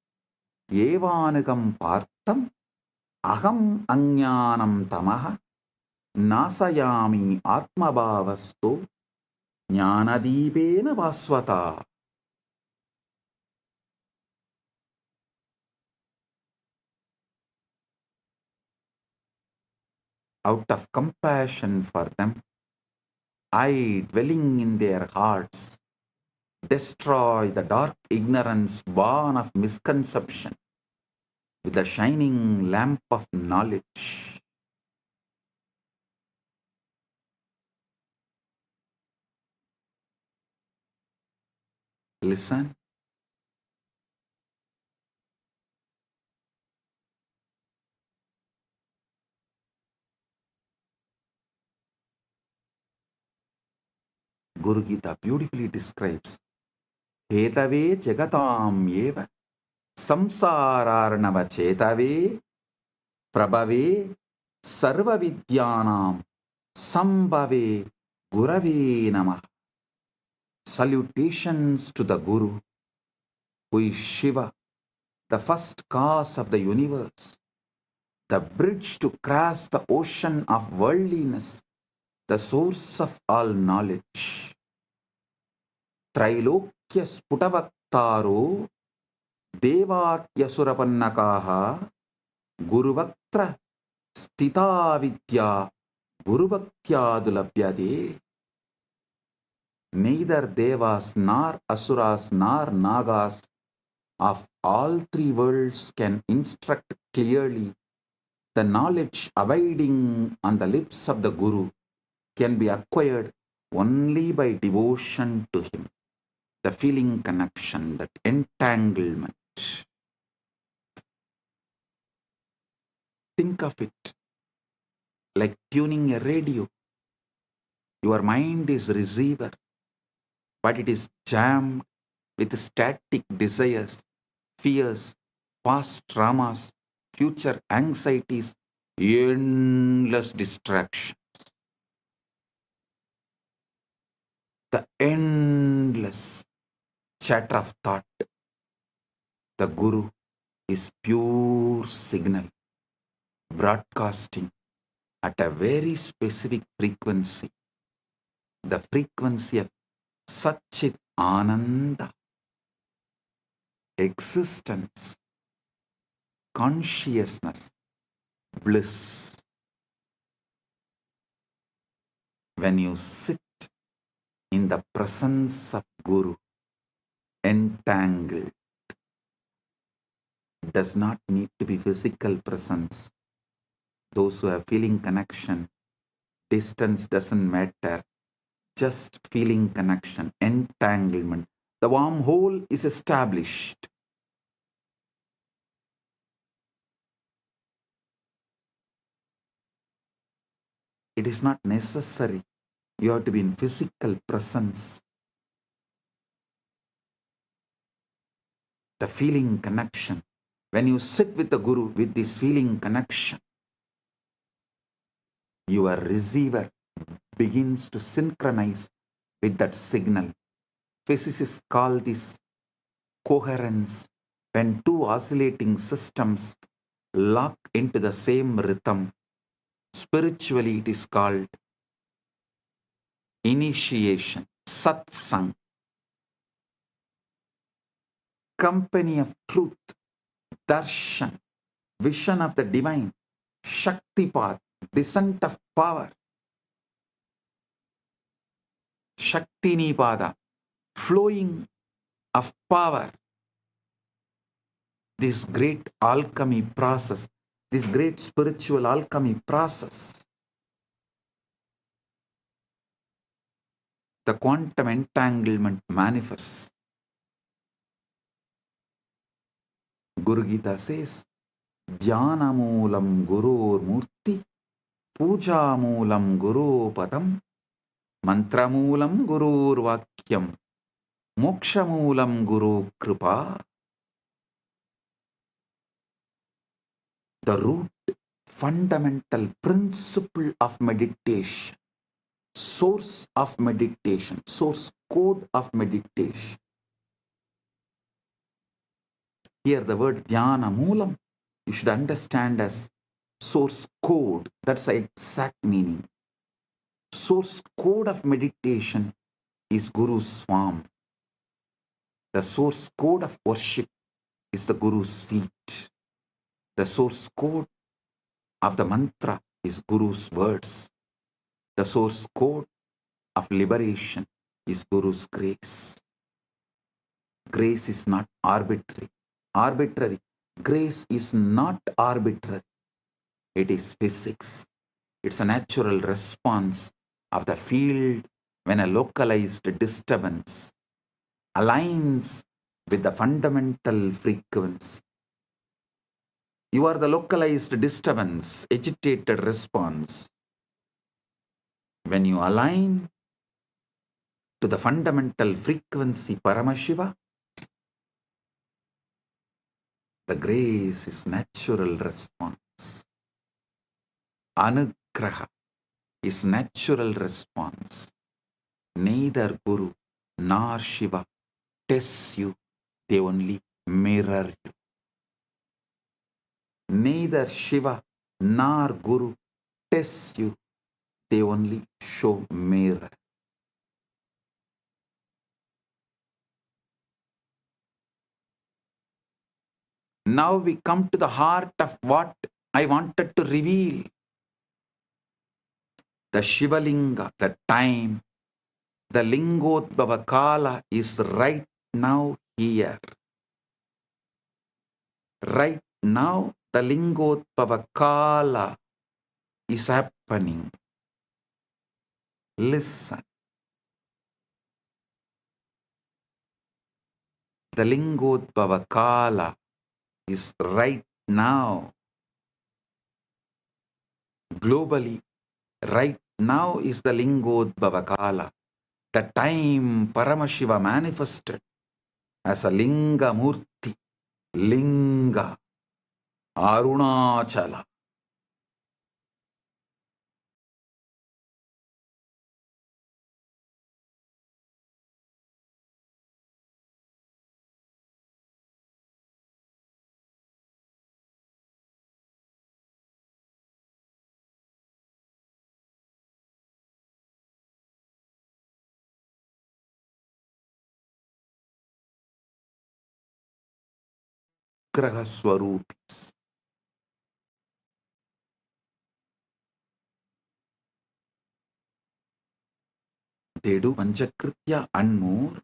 evanagam partham aham ajnanam tamaha nasayami atmabhavasto jnanadipena vasvata. Out of compassion for them, I, dwelling in their hearts, destroy the dark ignorance born of misconception with the shining lamp of knowledge. Listen. Guru Gita beautifully describes Hetave Jagatam Eva Samsararnava Chetave Prabhave Sarva Vidyanam Sambhave Gurave Namah. Salutations to the Guru, who is Shiva, the first cause of the universe, the bridge to cross the ocean of worldliness, the source of all knowledge. Trailokya Sputavaktaro Devatyasurapanakaha Guruvaktra Stita Vidya Gurubhaktyadulabhyade. Neither Devas nor Asuras nor Nagas of all three worlds can instruct clearly. The knowledge abiding on the lips of the Guru can be acquired only by devotion to him. The feeling connection, that entanglement. Think of it like tuning a radio. Your mind is receiver, but it is jammed with static desires, fears, past traumas, future anxieties, endless distraction. The endless chatter of thought. The Guru is pure signal, broadcasting at a very specific frequency, the frequency of Satchit Ananda, existence, consciousness, bliss. When you sit in the presence of Guru, entangled, does not need to be physical presence. Those who have feeling connection, distance doesn't matter, just feeling connection, entanglement. The wormhole is established. It is not necessary. You have to be in physical presence. The feeling connection. When you sit with the Guru with this feeling connection, your receiver begins to synchronize with that signal. Physicists call this coherence. When two oscillating systems lock into the same rhythm, spiritually it is called initiation, Satsang, company of truth, darshan, vision of the divine, Shaktipat, descent of power, Shaktinipada, flowing of power. This great alchemy process, this great spiritual alchemy process, the quantum entanglement manifests. Guru Gita says, Dhyanamoolam Gurur Murti, Pujamoolam Guru Padam, Mantramoolam Gurur Vakyam, Mokshamoolam Guru Kripa. The root, fundamental principle of meditation, source of meditation, source code of meditation. Here the word dhyana moolam, you should understand as source code. That's the exact meaning. Source code of meditation is Guru's form. The source code of worship is the Guru's feet. The source code of the mantra is Guru's words. The source code of liberation is Guru's grace. Grace is not arbitrary. Grace is not arbitrary. It is physics. It's a natural response of the field when a localized disturbance aligns with the fundamental frequency. You are the localized disturbance, agitated response. When you align to the fundamental frequency Paramashiva, the grace is natural response. Anugraha is natural response. Neither Guru nor Shiva tests you, they only mirror you. Neither Shiva nor Guru tests you, they only show mirror. Now we come to the heart of what I wanted to reveal. The Shivalinga, the time, the Lingodbhava Kala is right now here. Right now, the Lingodbhava Kala is happening. Listen. The Lingodbhava Kala is right now. Globally, right now is the Lingodbhava Kala. The time Paramashiva manifested as a Linga Murti, Linga, Arunachala. Graha Swarupis. They do Panchakritya and more,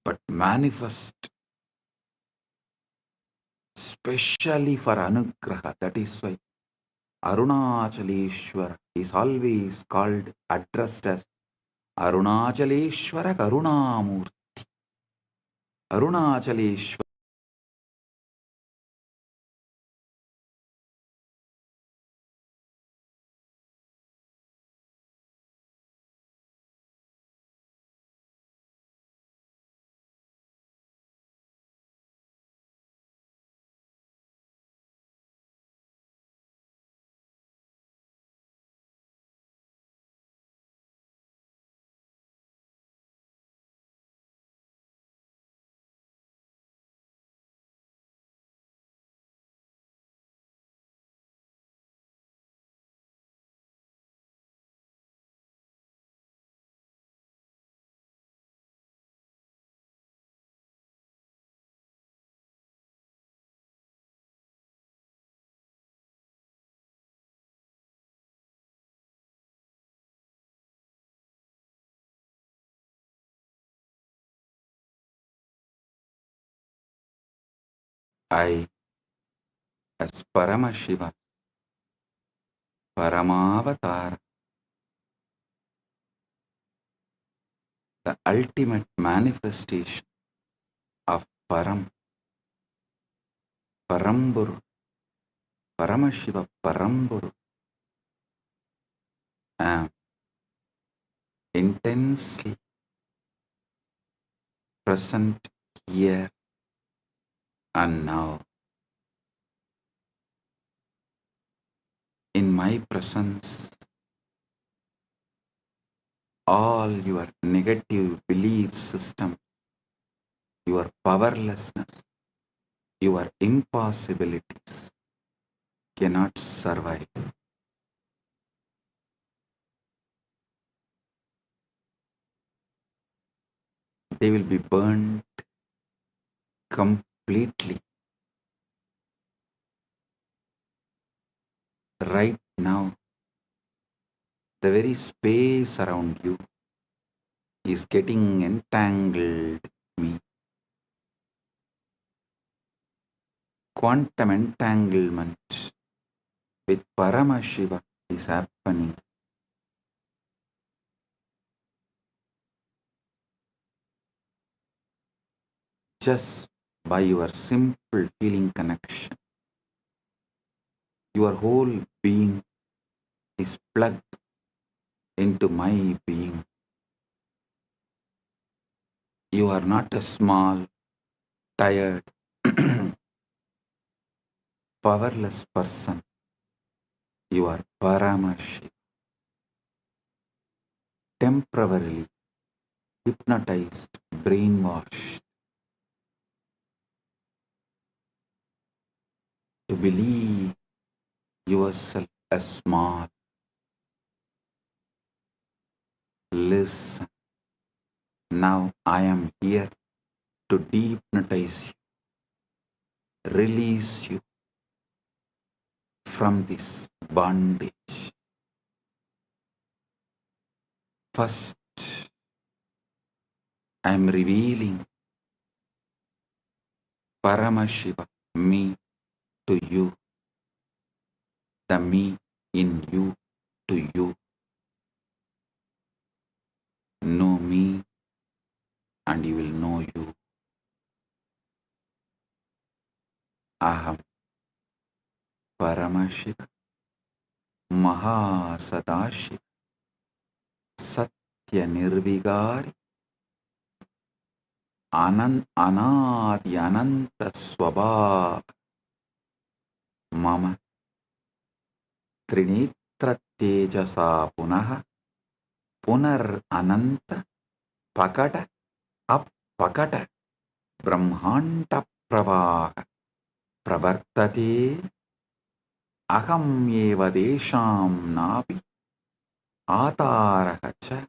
but manifest specially for Anugraha. That is why Arunachaleshwara is always called, addressed as Arunachaleshwara Karunamurti. Arunachaleshwara. I, as Paramashiva, Paramavatara, the ultimate manifestation of Paramburu, Paramashiva Paramburu, am intensely present here and now. In my presence, all your negative belief system, your powerlessness, your impossibilities cannot survive. They will be burned completely. Right now, the very space around you is getting entangled with me. Quantum entanglement with Paramashiva is happening. Just by your simple feeling connection. Your whole being is plugged into my being. You are not a small, tired, powerless person. You are Paramashiva, temporarily hypnotized, brainwashed to believe yourself as small. Listen, now I am here to dehypnotize you, release you from this bondage. First, I am revealing Paramashiva, me, to you, the me in you to you. Know me and you will know you. Aham Paramashiva, Maha Sadashiva, Satya Nirvigari, Anadi Ananta Swabha, Mama Trinitra Tejasa Punaha, Punar Ananta Pakata Appakata Brahmanta Pravaha Pravartate Aham Eva Desham Napi Atarahacha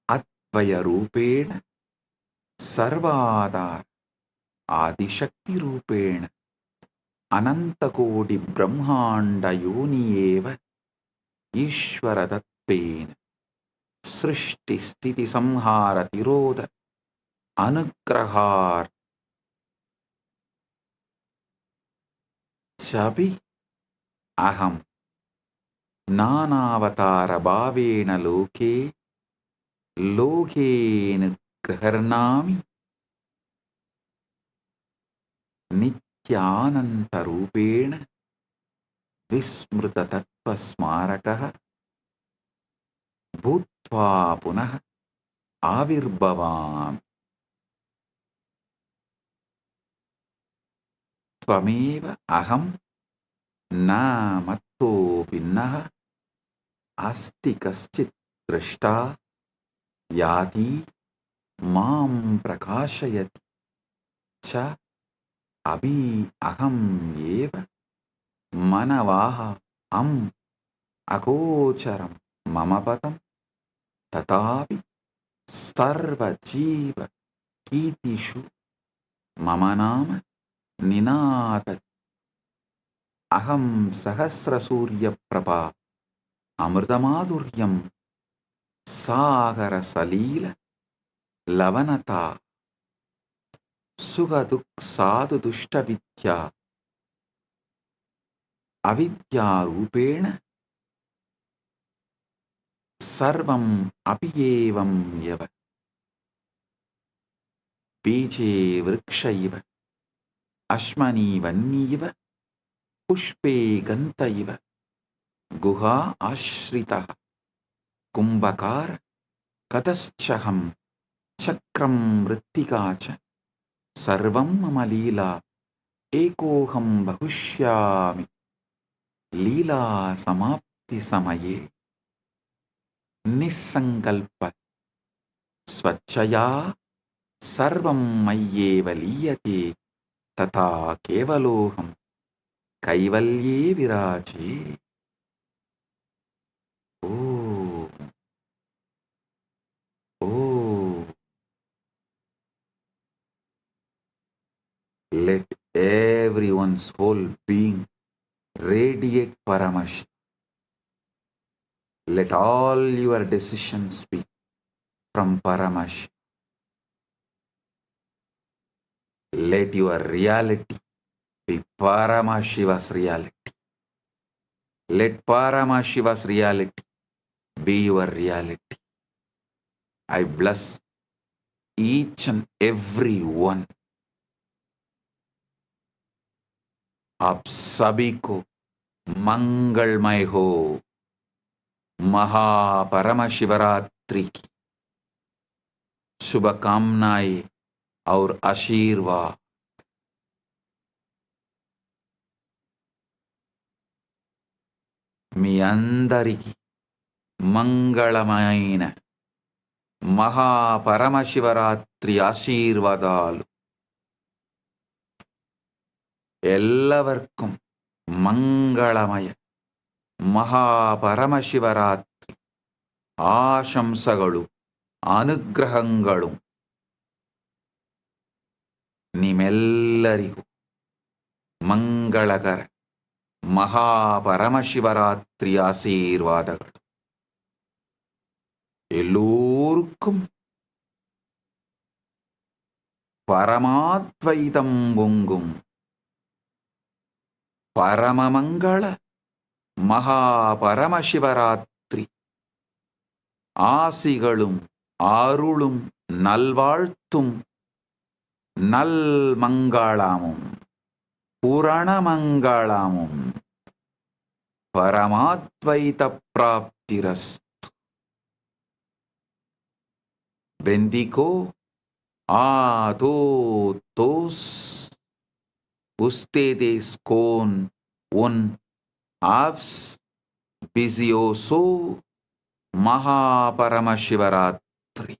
Atvaya Rupena Sarvadar Adishakti Rupena Anantakodi Brahmanda Yoni Eva Ishvara Tatpena Srishti Stiti Samhara Tiroda Anugrahar Chabi Aham Nanavatara Bhavena Loke Lokena Graharnami Nithyananda Rupena Vismruta Tattva Smarakaha Bhutva Punaha Avirbhavam Tvameva Aham Na Matto Vinnaha Asti Kaschit Drashta Yati Mam Prakashayati Cha Abhi Aham Eva Manavaha Am Akocharam Mamapatam Tatapi Sarva Jiva Kitishu Mamanama Ninata Aham Sahasra Surya Prabha Amritamadhuryam Sagara Salila Lavanata Sugaduk Sadhu Dushta Vidya Avidya Rupena Sarvam Apiyevam Yava Beje Vrikshaiva Ashmani Vanniva Pushpe Gantaiva Guha Ashrita Kumbhakara Kataschaham Chakram Rittikacha Sarvam Mamalila Ekoham Bahushyami Lila Samapti Samaye Nisankalpa Swachaya Sarvam Mayyeva Liyate Tata Kevaloham Kaivalye Viraje. Oh, oh. Let everyone's whole being radiate Paramashiva. Let all your decisions be from Paramashiva. Let your reality be Paramashiva's reality. Let Paramashiva's reality be your reality. I bless each and every one. आप सभी को मंगलमय हो। महा परमशिवरात्रि की शुभकामनाएं और आशीर्वाद। మీ అందరికీ మంగళమైన మహాపరమశివరాత్రి ఆశీర్వాదాలు. എല്ലാവർക്കും മംഗളമയ മഹാപരമശിവരാത്രി ആശംസകളും അനുഗ്രഹങ്ങളും ನಿಮ್ಮೆಲ್ಲರಿಗೂ ಮಂಗಳಕರ ಮಹಾಪರಮಶಿವರಾತ್ರಿ ಆಶೀರ್ವಾದಗಳು. எல்லோருக்கும் பரமாத்வைதம் பொங்கும் பரமமங்கள மகாபரமசிவராத்திரி ஆசிகளும் அருளும் நல்வாழ்த்தும் நல்மங்களமும் புரணமங்களமும் பரமாத்வைத பிராப்திரஸ்து. Bendigo a todos ustedes con un auspicioso Maha Paramashivaratri.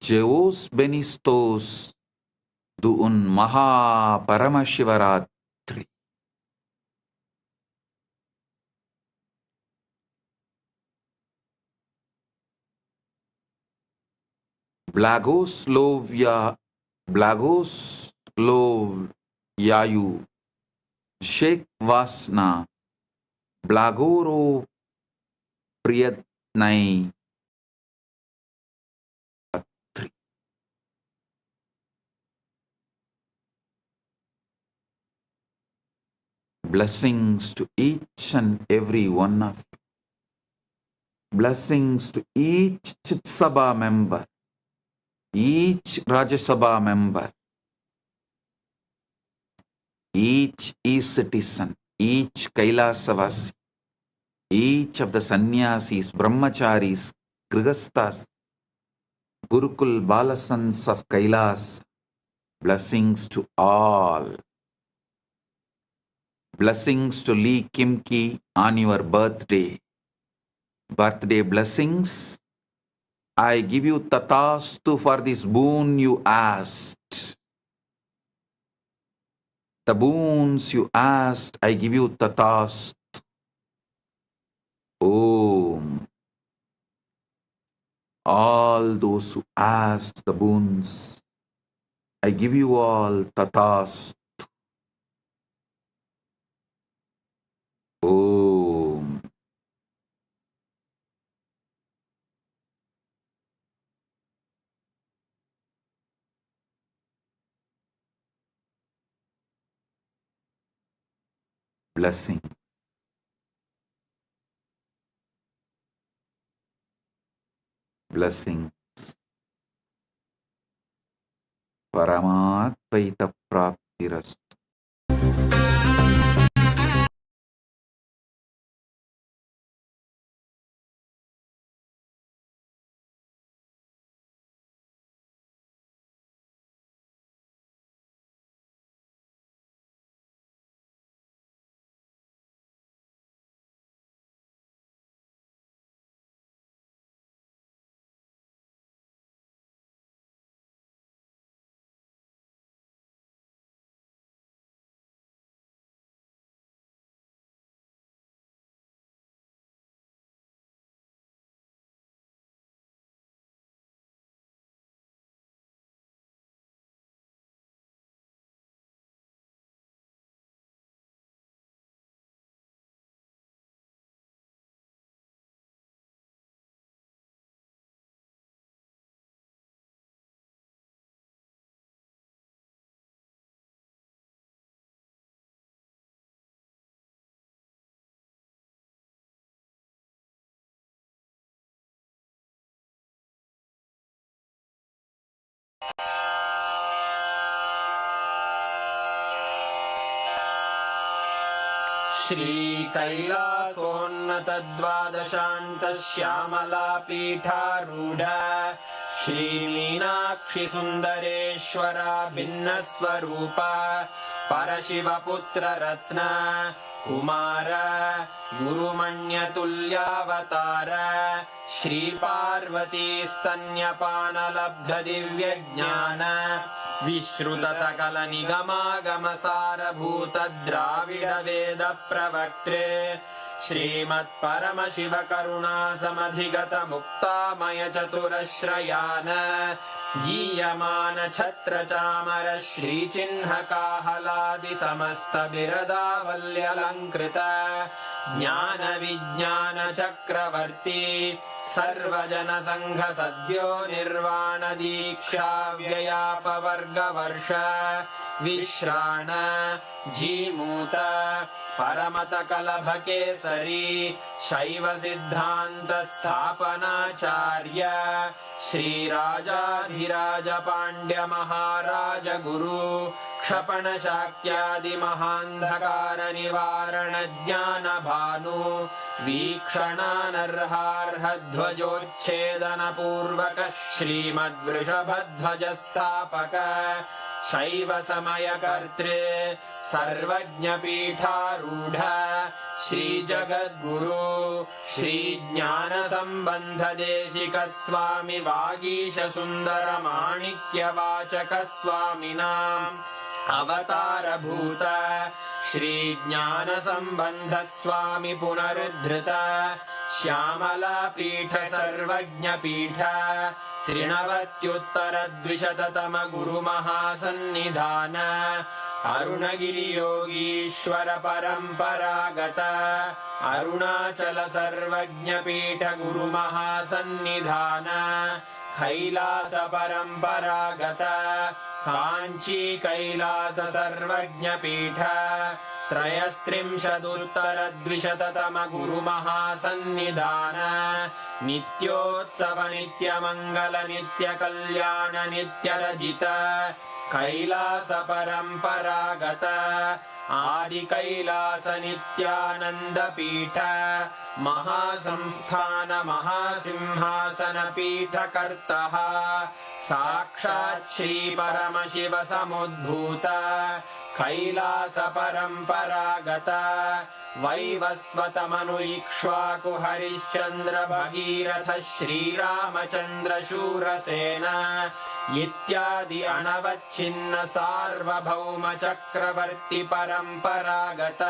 Jeos benistos de un Maha Paramashivaratri. Blagoslovyayu Sheikh Vasna Blagoro Priyatnai Atri. Blessings to each and every one of you. Blessings to each Chit Sabha member, each Rajya Sabha member, each e-citizen, each Kailasa'S, each of the sannyasis, brahmacharis, grihasthas, Gurukul Balasans of Kailas. Blessings to all. Blessings to Lee Kimki on your birthday. Birthday blessings. I give you tatastu for this boon you asked. The boons you asked, I give you tatastu. Om. All those who asked the boons, I give you all tatastu. Om. Blessing. Blessing. Paramatvaita praptirastu. श्रीकैलासोन्नतद्वादशान्तश्यामलापीठारूढ श्रीमीनाक्षि सुन्दरेश्वरा भिन्नस्वरूप परशिवपुत्ररत्न Kumar गुरुमण्यतुल्यावतार श्रीपार्वतीस्तन्यपानलब्धदिव्यज्ञान विश्रुतसकलनिगमागमसारभूत द्राविडवेदप्रवक्त्रे श्रीमत्परमशिवकरुणासमधिगतमुक्तामयचतुरश्रयान गीयमान छत्रचामर श्रीचिह्नकाहलादिसमस्तबिरदावल्यलङ्कृत ज्ञानविज्ञानचक्रवर्ती सर्वजनसङ्घसद्यो निर्वाणदीक्षाव्ययापवर्गवर्ष विश्राण Jimuta परमतकलभकेसरी शैवसिद्धान्तस्थापनाचार्य श्रीराजाधिराजपाण्ड्यमहाराज गुरु क्षपणशाक्यादिमहान्धकारनिवारणज्ञानभानु वीक्षणानर्हार्हध्वजोच्छेदनपूर्वक श्रीमद्वृषभध्वजस्थापक शैवसमयकर्त्रे सर्वज्ञपीठारूढ श्रीजगद्गुरु श्रीज्ञानसम्बन्धदेशिकस्वामि वागीशसुन्दरमाणिक्यवाचकस्वामिनाम् अवतारभूत श्रीज्ञानसम्बन्धस्वामि पुनरुद्धृत श्यामलापीठ सर्वज्ञपीठ त्रिनवत्युत्तरद्विशततम गुरुमहासन्निधान अरुणगिरियोगीश्वर परम्परागत अरुणाचल सर्वज्ञपीठ गुरुमहासन्निधान कैलास परम्परागत काञ्ची कैलास सर्वज्ञपीठ त्रयस्त्रिंशदुत्तरद्विशततम गुरुमहासन्निधान नित्योत्सव नित्यमङ्गल नित्यकल्याण नित्यरजित कैलास परम्परागत आदिकैलास नित्यानन्दपीठ महासंस्थान महासिंहासन पीठकर्तः साक्षात् श्री परमशिव समुद्भूत कैलास परम्परागत वैवस्वतमनु इक्ष्वाकु हरिश्चन्द्र भगीरथ श्रीरामचन्द्र शूरसेन इत्यादि अनवच्छिन्न सार्वभौम चक्रवर्ति परम्परागत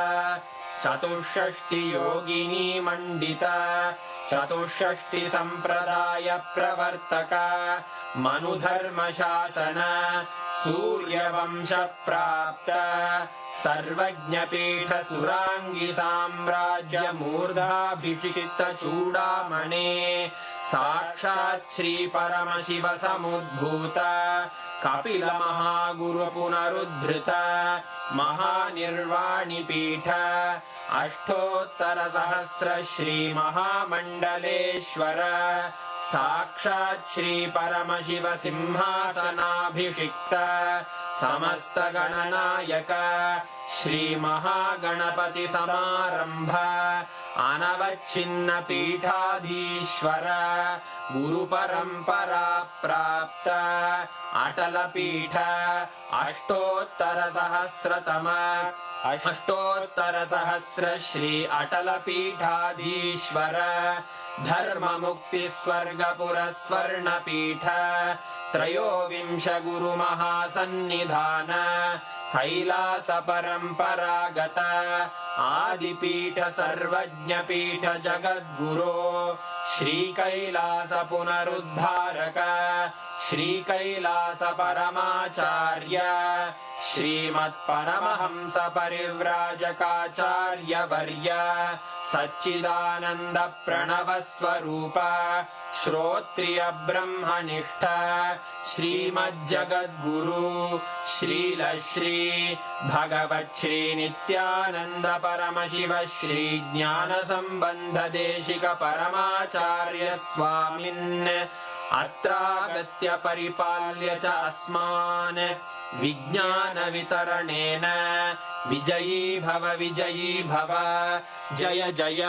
चतुष्षष्टि योगिनी मण्डित चतुष्षष्टि सम्प्रदाय प्रवर्तक मनुधर्मशासन सूर्यवंश प्राप्त सर्वज्ञपीठ सुराङ्गी साम्राज्य मूर्धाभिषिक्त चूडामणे साक्षात् श्री परमशिव समुद्भूत कपिल महागुरु पुनरुद्धृत महानिर्वाणिपीठ अष्टोत्तर सहस्र श्री महामण्डलेश्वर साक्षात् श्री परमशिव सिंहासनाभिषिक्त समस्त गणनायक श्री महागणपति समारंभ अनवच्छिन्न पीठाधीश्वर गुरु परंपरा प्राप्त अटल पीठ अष्टोत्तर सहस्र श्री अटल पीठाधीश्वर धर्म मुक्ति स्वर्गपुर स्वर्ण पीठ त्रयोविंश गुरु महासन्निधान कैलास परम्परागत आदिपीठ सर्वज्ञपीठ जगद्गुरो श्री कैलास पुनरुद्धारक श्री कैलास परमाचार्य श्रीमत्परमहंस परिव्राजकाचार्य वर्य सच्चिदानंद प्रणव स्वरूप श्रोत्रिय ब्रह्मनिष्ठ श्रीमज्जगद्गुरु श्रील श्री भगवत् श्री नित्यानंद परमशिव श्री ज्ञान संबंध देशिक परमाचार्य स्वामिन् अत्रागत्य परिपाल्य च अस्मान् विज्ञानवितरणेन विजयी भव जय जय।